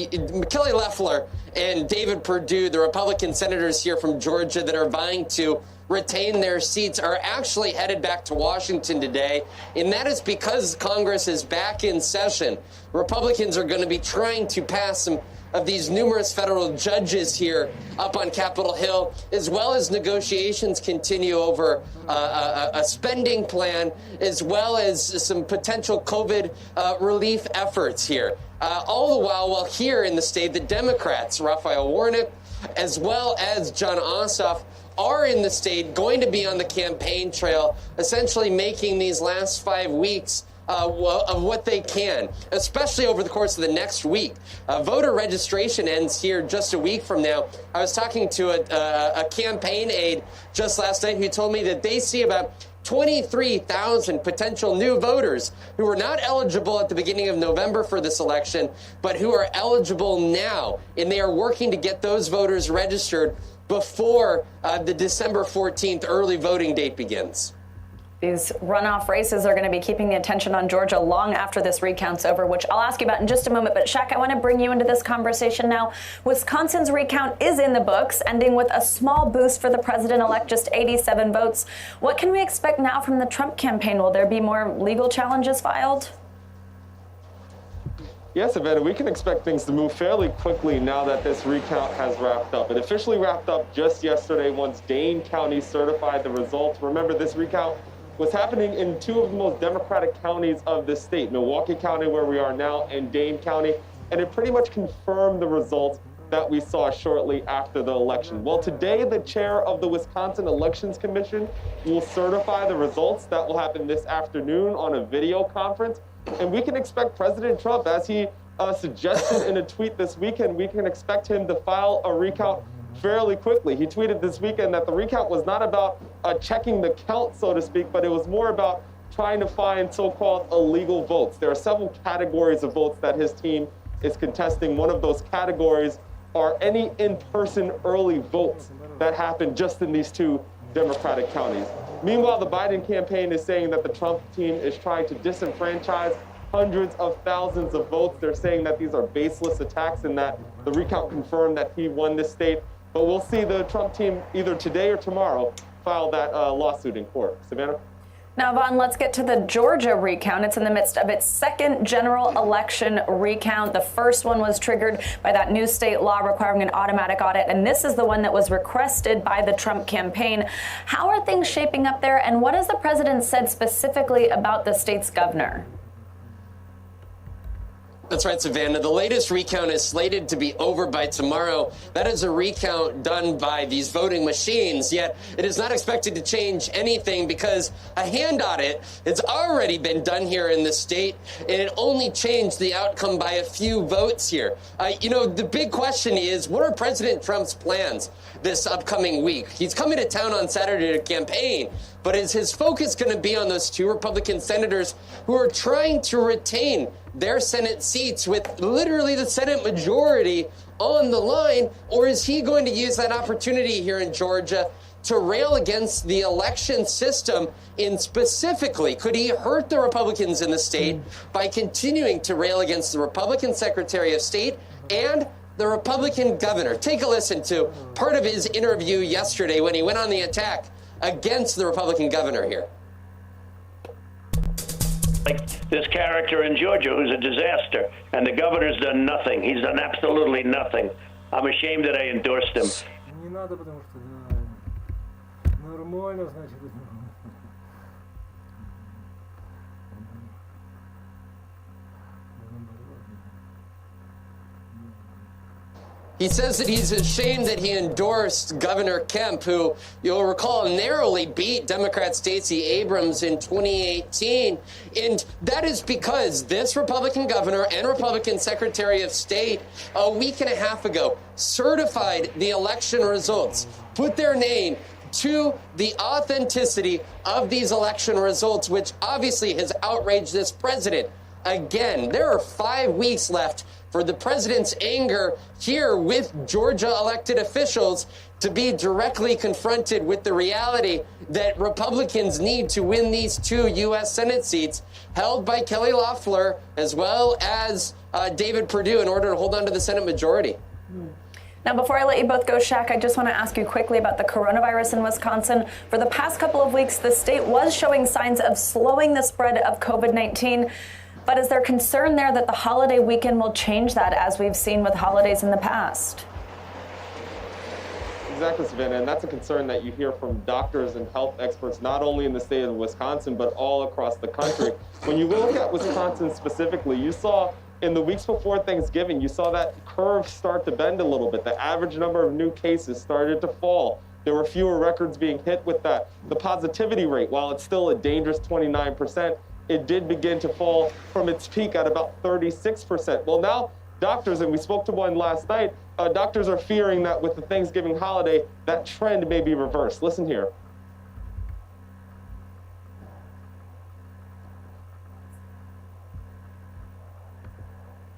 Kelly Loeffler and David Perdue, the Republican senators here from Georgia that are vying to retain their seats, are actually headed back to Washington today, and that is because Congress is back in session. Republicans are going to be trying to pass some of these numerous federal judges here up on Capitol Hill, as well as negotiations continue over a spending plan, as well as some potential COVID relief efforts here. All the while here in the state, the Democrats, Raphael Warnock, as well as John Ossoff, are in the state going to be on the campaign trail, essentially making these last 5 weeks of what they can, especially over the course of the next week. Voter registration ends here just a week from now. I was talking to a campaign aide just last night who told me that they see about 23,000 potential new voters who were not eligible at the beginning of November for this election, but who are eligible now, and they are working to get those voters registered before the December 14th early voting date begins. These runoff races are going to be keeping the attention on Georgia long after this recount's over, which I'll ask you about in just a moment. But Shaq, I want to bring you into this conversation now. Wisconsin's recount is in the books, ending with a small boost for the president-elect, just 87 votes. What can we expect now from the Trump campaign? Will there be more legal challenges filed? Yes, Savannah, we can expect things to move fairly quickly now that this recount has wrapped up. It officially wrapped up just yesterday once Dane County certified the results. Remember, this recount was happening in two of the most Democratic counties of the state, Milwaukee County, where we are now, and Dane County, and it pretty much confirmed the results that we saw shortly after the election. Well, today, the chair of the Wisconsin Elections Commission will certify the results. That will happen this afternoon on a video conference. And we can expect President Trump, as he suggested in a tweet this weekend, we can expect him to file a recount fairly quickly. He tweeted this weekend that the recount was not about checking the count, so to speak, but it was more about trying to find so-called illegal votes. There are several categories of votes that his team is contesting. One of those categories are any in-person early votes that happen just in these two Democratic counties. Meanwhile, the Biden campaign is saying that the Trump team is trying to disenfranchise hundreds of thousands of votes. They're saying that these are baseless attacks and that the recount confirmed that he won this state. But we'll see the Trump team either today or tomorrow file that lawsuit in court. Savannah? Now, Vaughn, let's get to the Georgia recount. It's in the midst of its second general election recount. The first one was triggered by that new state law requiring an automatic audit, and this is the one that was requested by the Trump campaign. How are things shaping up there, and what has the president said specifically about the state's governor? That's right, Savannah. The latest recount is slated to be over by tomorrow. That is a recount done by these voting machines, yet it is not expected to change anything because a hand audit has already been done here in the state, and it only changed the outcome by a few votes here. The big question is, what are President Trump's plans this upcoming week? He's coming to town on Saturday to campaign, but is his focus going to be on those two Republican senators who are trying to retain their Senate seats with literally the Senate majority on the line, or is he going to use that opportunity here in Georgia to rail against the election system? And specifically, could he hurt the Republicans in the state by continuing to rail against the Republican Secretary of State and the Republican governor. Take a listen to part of his interview yesterday when he went on the attack against the Republican governor here. Like this character in Georgia who's a disaster, and the governor's done nothing. He's done absolutely nothing. I'm ashamed that I endorsed him. Не надо, потому что да, нормально, значит. He says that he's ashamed that he endorsed Governor Kemp, who you'll recall narrowly beat Democrat Stacey Abrams in 2018. And that is because this Republican governor and Republican Secretary of State a week and a half ago certified the election results, put their name to the authenticity of these election results, which obviously has outraged this president. Again, there are 5 weeks left for the president's anger here with Georgia elected officials to be directly confronted with the reality that Republicans need to win these 2 U.S. Senate seats held by Kelly Loeffler as well as David Perdue in order to hold on to the Senate majority. Now, before I let you both go, Shaq, I just want to ask you quickly about the coronavirus in Wisconsin. For the past couple of weeks, the state was showing signs of slowing the spread of COVID-19. But is there concern there that the holiday weekend will change that, as we've seen with holidays in the past? Exactly, Savannah, and that's a concern that you hear from doctors and health experts, not only in the state of Wisconsin, but all across the country. When you look at Wisconsin specifically, you saw in the weeks before Thanksgiving, you saw that curve start to bend a little bit. The average number of new cases started to fall. There were fewer records being hit with that. The positivity rate, while it's still a dangerous 29%, it did begin to fall from its peak at about 36%. Well, now doctors, and we spoke to one last night, doctors are fearing that with the Thanksgiving holiday, that trend may be reversed. Listen here.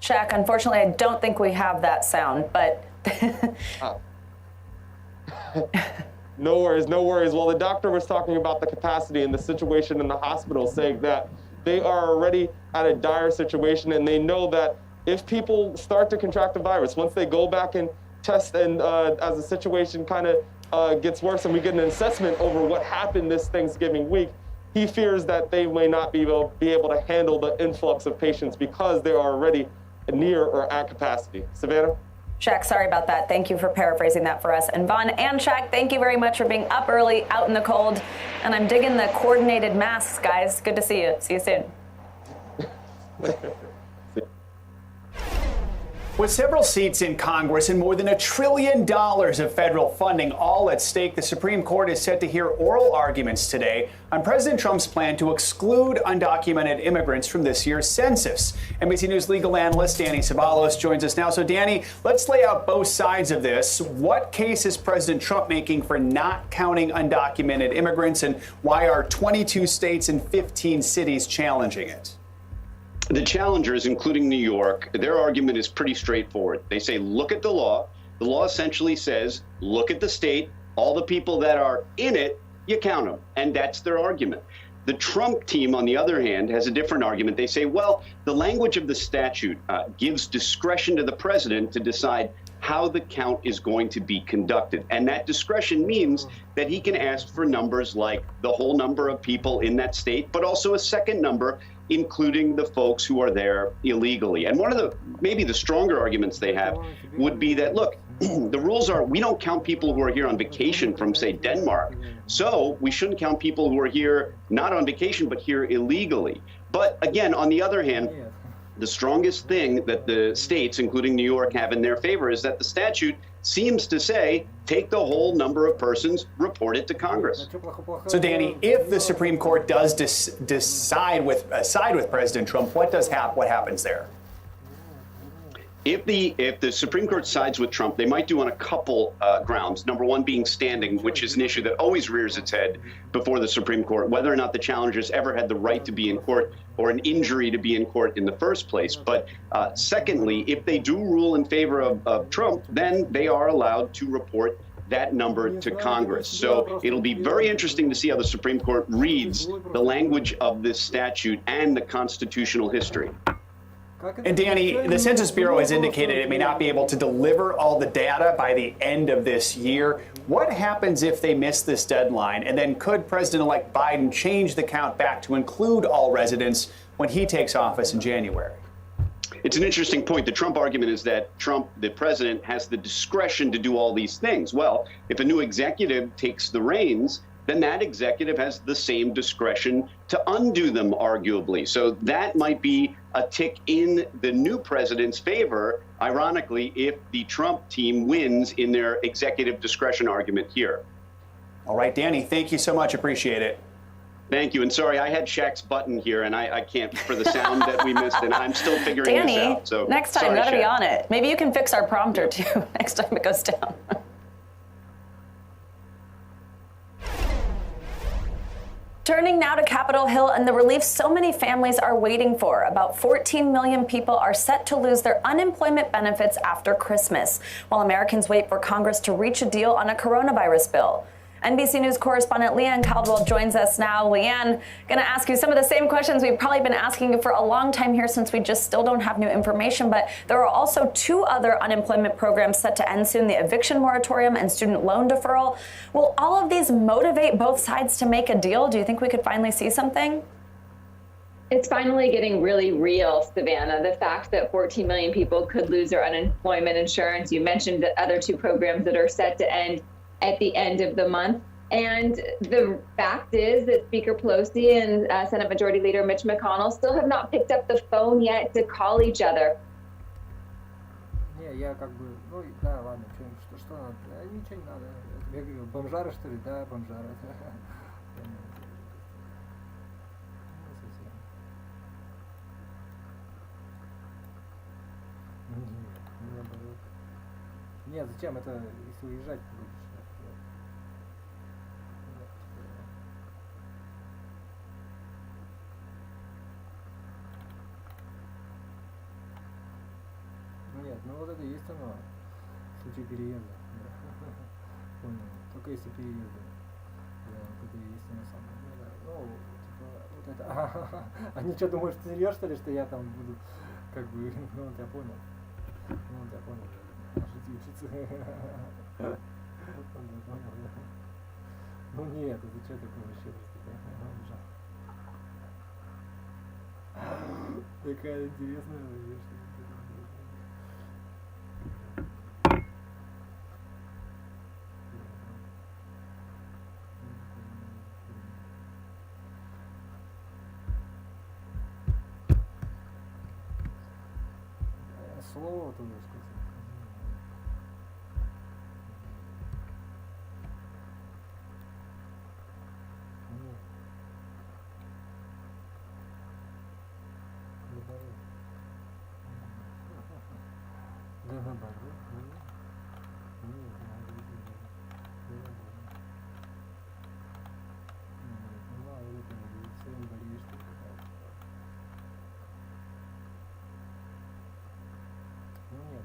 Shaq, unfortunately, I don't think we have that sound, but... No worries, no worries. Well, the doctor was talking about the capacity and the situation in the hospital, saying that they are already at a dire situation, and they know that if people start to contract the virus, once they go back and test, and as the situation kind of gets worse and we get an assessment over what happened this Thanksgiving week, he fears that they may not be able to handle the influx of patients because they are already near or at capacity. Savannah? Shaq, sorry about that. Thank you for paraphrasing that for us. And Vaughn and Shaq, thank you very much for being up early, out in the cold. And I'm digging the coordinated masks, guys. Good to see you. See you soon. With several seats in Congress and more than $1 trillion of federal funding all at stake, the Supreme Court is set to hear oral arguments today on President Trump's plan to exclude undocumented immigrants from this year's census. NBC News legal analyst Danny Ceballos joins us now. So, Danny, let's lay out both sides of this. What case is President Trump making for not counting undocumented immigrants, and why are 22 states and 15 cities challenging it? The challengers, including New York, their argument is pretty straightforward. They say, look at the law. The law essentially says, look at the state. All the people that are in it, you count them. And that's their argument. The Trump team, on the other hand, has a different argument. They say, well, the language of the statute gives discretion to the president to decide how the count is going to be conducted. And that discretion means that he can ask for numbers like the whole number of people in that state, but also a second number, including the folks who are there illegally. And one of the, maybe the stronger arguments they have would be that, look, the rules are we don't count people who are here on vacation from, say, Denmark. So we shouldn't count people who are here not on vacation, but here illegally. But again, on the other hand, the strongest thing that the states, including New York, have in their favor is that the statute seems to say, take the whole number of persons, report it to Congress. So, Danny, if the Supreme Court does side with President Trump, what happens there? If the Supreme Court sides with Trump, they might do on a couple grounds. Number one being standing, which is an issue that always rears its head before the Supreme Court, whether or not the challengers ever had the right to be in court or an injury to be in court in the first place. But secondly, if they do rule in favor of Trump, then they are allowed to report that number to Congress. So it'll be very interesting to see how the Supreme Court reads the language of this statute and the constitutional history. And Danny, the Census Bureau has indicated it may not be able to deliver all the data by the end of this year. What happens if they miss this deadline? And then could President-elect Biden change the count back to include all residents when he takes office in January? It's an interesting point. The Trump argument is that Trump, the president, has the discretion to do all these things. Well, if a new executive takes the reins, then that executive has the same discretion to undo them, arguably. So that might be a tick in the new president's favor, ironically, if the Trump team wins in their executive discretion argument here. All right, Danny, thank you so much. Appreciate it. Thank you. And sorry, I had Shaq's button here, and I can't, for the sound that we missed, and I'm still figuring this out. So next time, sorry, you gotta Shaq. be on it. Maybe you can fix our prompter, too, next time it goes down. Turning now to Capitol Hill and the relief so many families are waiting for. About 14 million people are set to lose their unemployment benefits after Christmas, while Americans wait for Congress to reach a deal on a coronavirus bill. NBC News correspondent Leanne Caldwell joins us now. Leanne, going to ask you some of the same questions we've probably been asking you for a long time here, since we just still don't have new information. But there are also two other unemployment programs set to end soon, the eviction moratorium and student loan deferral. Will all of these motivate both sides to make a deal? Do you think we could finally see something? It's finally getting really real, Savannah. The fact that 14 million people could lose their unemployment insurance. You mentioned the other two programs that are set to end at the end of the month. And the fact is that Speaker Pelosi and Senate Majority Leader Mitch McConnell still have not picked up the phone yet to call each other. Не, я как бы, ну да, ладно, что надо? Ничего не надо. Я говорю, бомжары что ли? Да, бомжары. Нет, зачем это, если уезжать будешь? Нет, ну вот это есть оно, в случае переезда. Понял. Только если переезда. Да, вот это и есть оно самое. Ну да, ну, типа, вот это. Они что, думают, что серьезно, что ли, что я там буду, как бы, ну вот я понял. Ну вот я понял. Жить учиться. Ну нет, это что такое вообще? Такая интересная вещь. Слово туда сказать. Нет.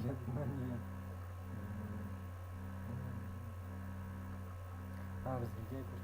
нет, ну нет. Разгильдяй просто.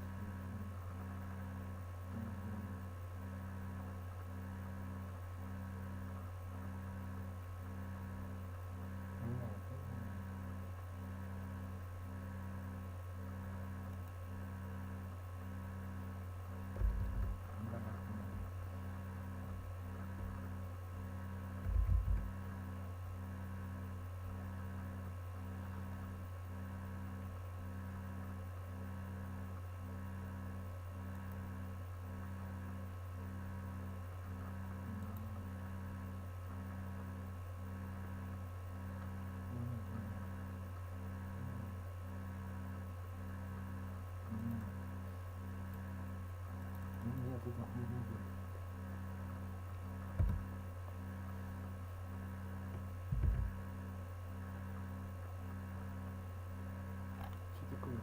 Что такое?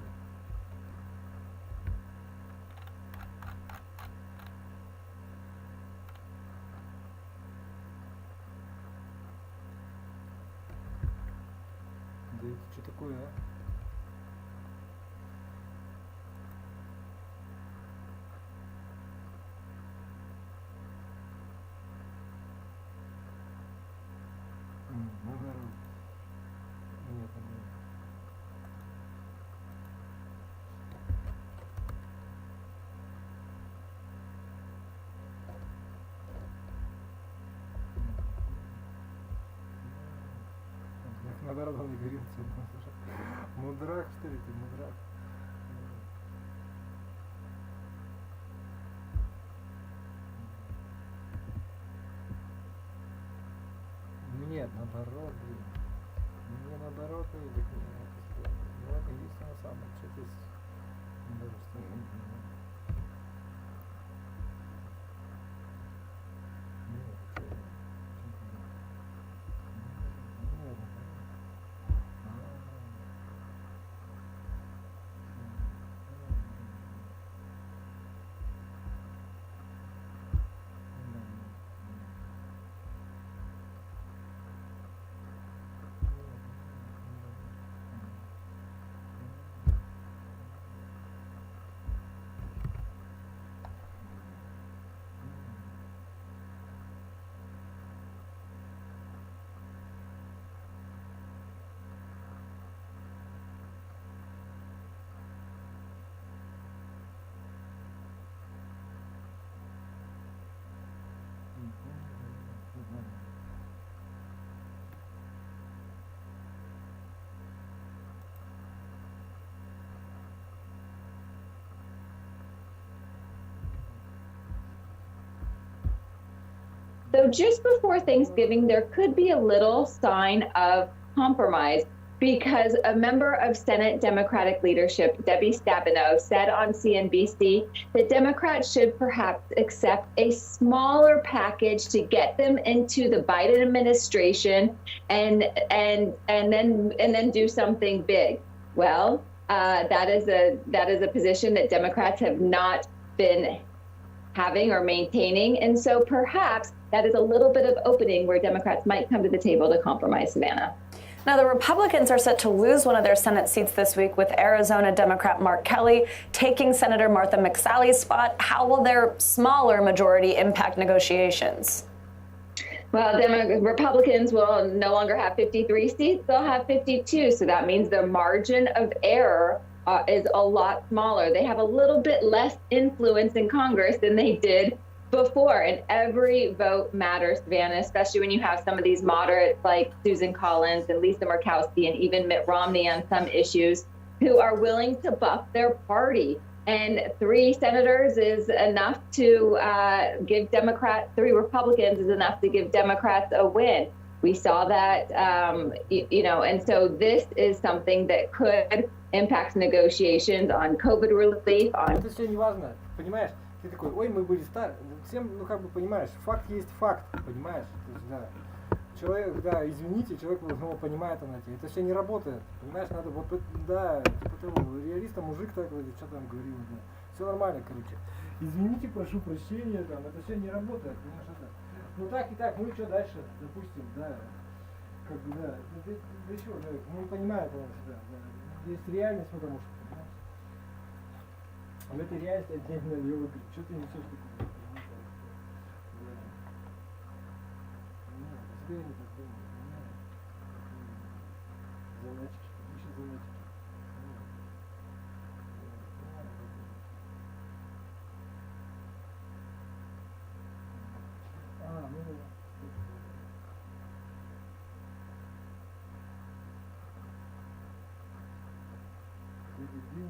Да это что такое, а? Наоборот. Нет, нет. Наоборот, он не говорил, мудрак, что ли, ты мудрак? Нет, наоборот, блин. Мне наоборот, или нет, ну это единственное самое, что здесь даже что So just before Thanksgiving, there could be a little sign of compromise because a member of Senate Democratic leadership, Debbie Stabenow, said on CNBC that Democrats should perhaps accept a smaller package to get them into the Biden administration and then do something big. Well, that is a position that Democrats have not been having or maintaining, and so perhaps that is a little bit of opening where Democrats might come to the table to compromise, Savannah. Now, the Republicans are set to lose one of their Senate seats this week, with Arizona Democrat Mark Kelly taking Senator Martha McSally's spot. How will their smaller majority impact negotiations? Well, Republicans will no longer have 53 seats, they'll have 52. So that means their margin of error is a lot smaller. They have a little bit less influence in Congress than they did before, and every vote matters, Savannah, especially when you have some of these moderates like Susan Collins and Lisa Murkowski and even Mitt Romney on some issues who are willing to buff their party. And 3 senators is enough to give Democrats, 3 Republicans is enough to give Democrats a win. We saw that, and so this is something that could impact negotiations on COVID relief. Это все не важно, понимаешь? Ты такой, ой, мы были старые. Всем, понимаешь, факт есть факт, понимаешь? То есть, да. Человек, да, извините, человек понимает она тебе. Это все не работает, понимаешь? Надо вот, да, типа того, реалиста мужик такой, что там говорил, да. Все нормально, короче. Извините, прошу прощения, там, это все не работает, понимаешь? Это. Ну так и так, ну и что дальше, допустим, да. Как бы, да, для чего, да, мы не понимаем, потому что, да, есть реальность, потому что, понимаешь? А в этой реальности отдельно ее выиграть. Что ты несешь такое? Да. Не, не так думаю, не. Заначки, ищи заначки. Ну. Ты дебил?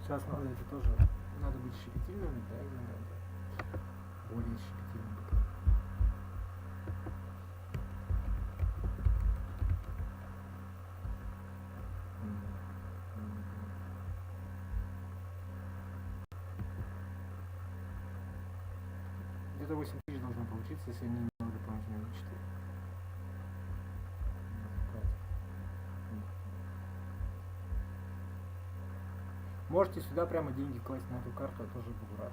Сейчас надо это тоже, надо быть щепетильным, да, или надо более щепетильным быть. Где-то 8 тысяч должно получиться, если они немного дополнительно на 4. Можете сюда прямо деньги класть на эту карту, я тоже буду рад.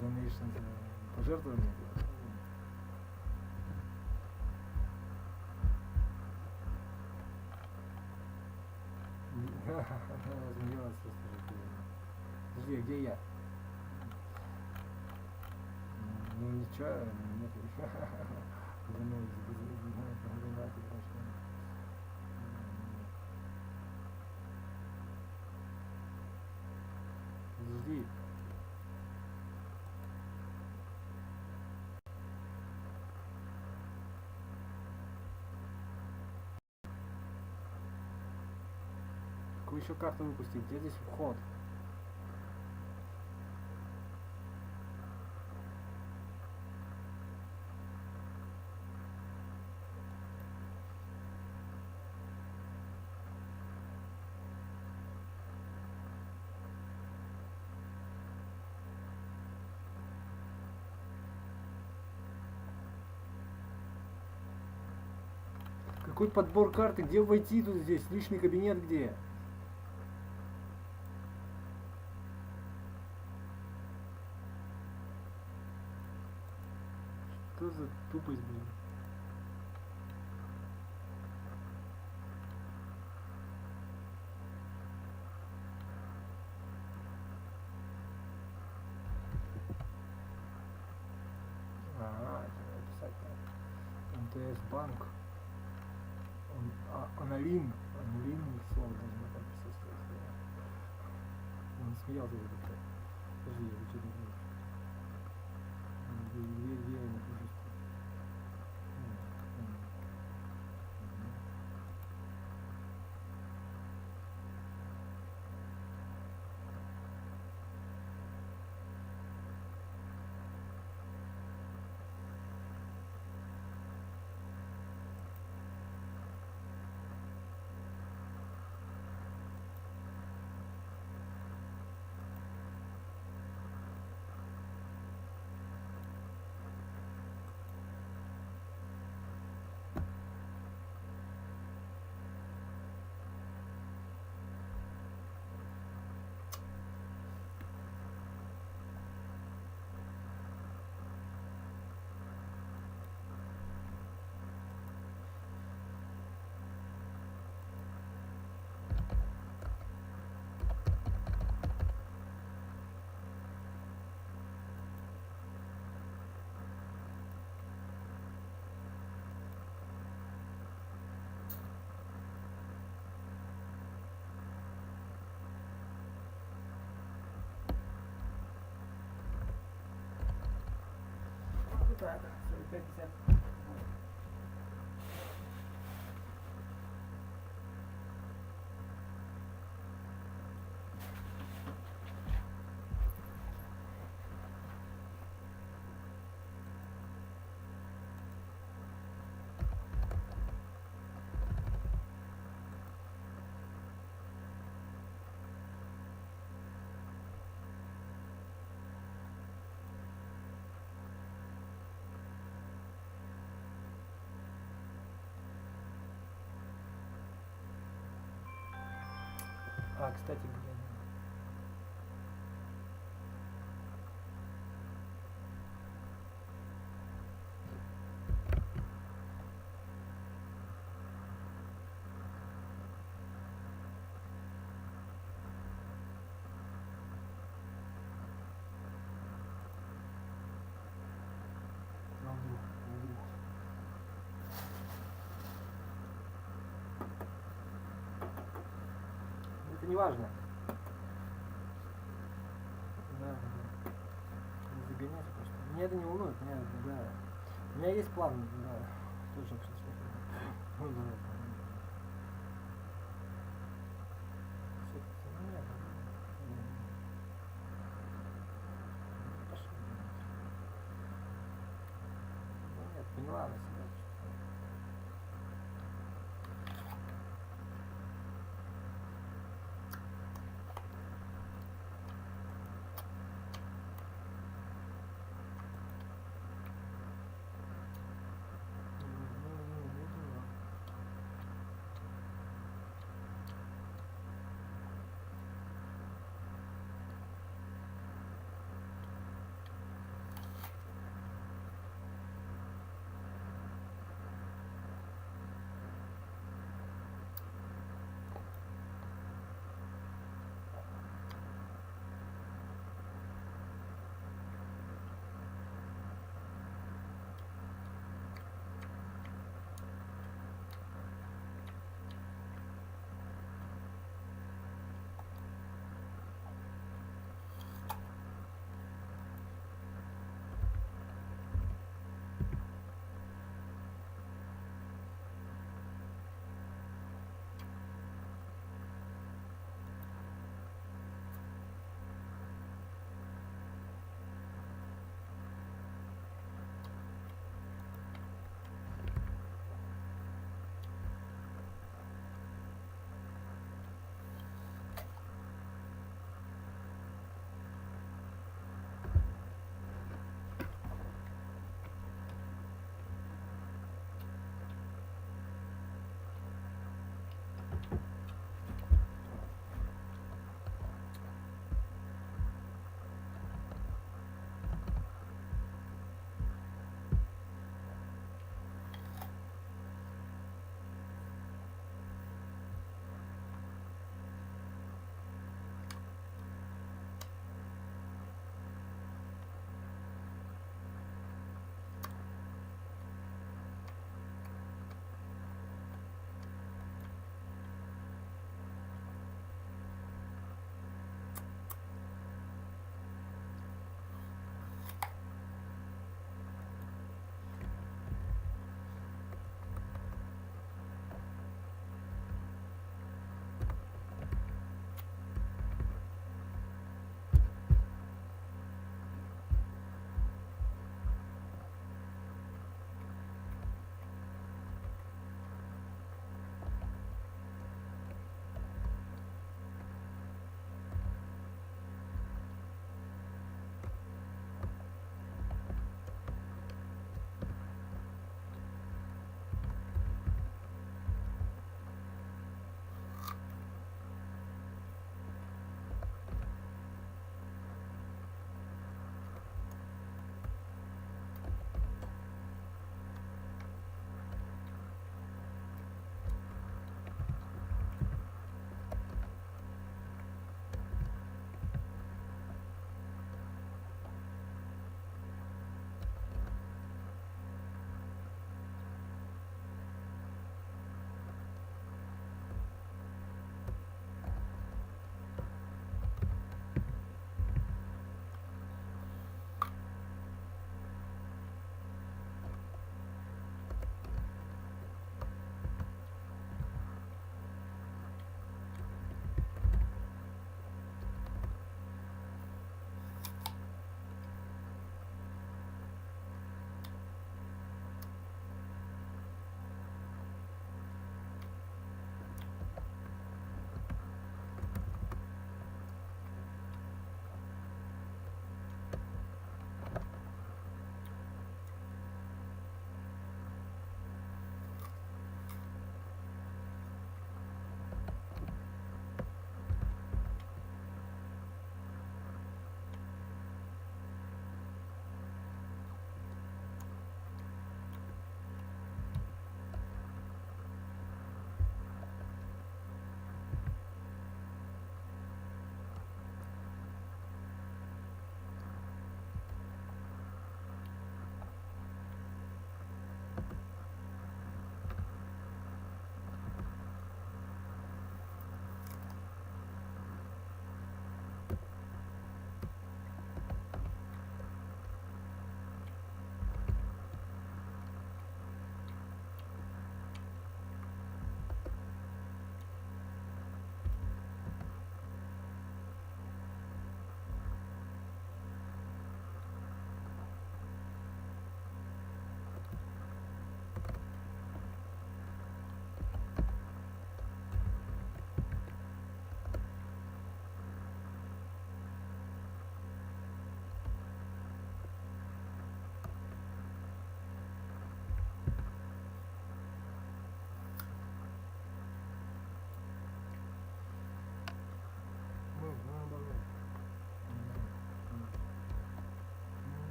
Donation за пожертвование. Размеялась просто. Подожди, где я? Ну ничего, нет. Подожди. Какую еще карту выпустить? Где здесь вход? Какой подбор карты? Где войти тут здесь? Личный кабинет где? Что за тупость, блин? Ага, это надо писать надо. МТС банк. Аналин слово должно там присутствовать. Он не смеялся за это. Подожди, я что-то не знаю. Где я нахожусь? Так, 45-50. А, кстати, блин. Это не важно. Да, не загоняйся просто. Меня это не волнует, меня, да. У меня есть план, да. Точно, кстати. Ну, да. Пошли. Нет, поняла вас.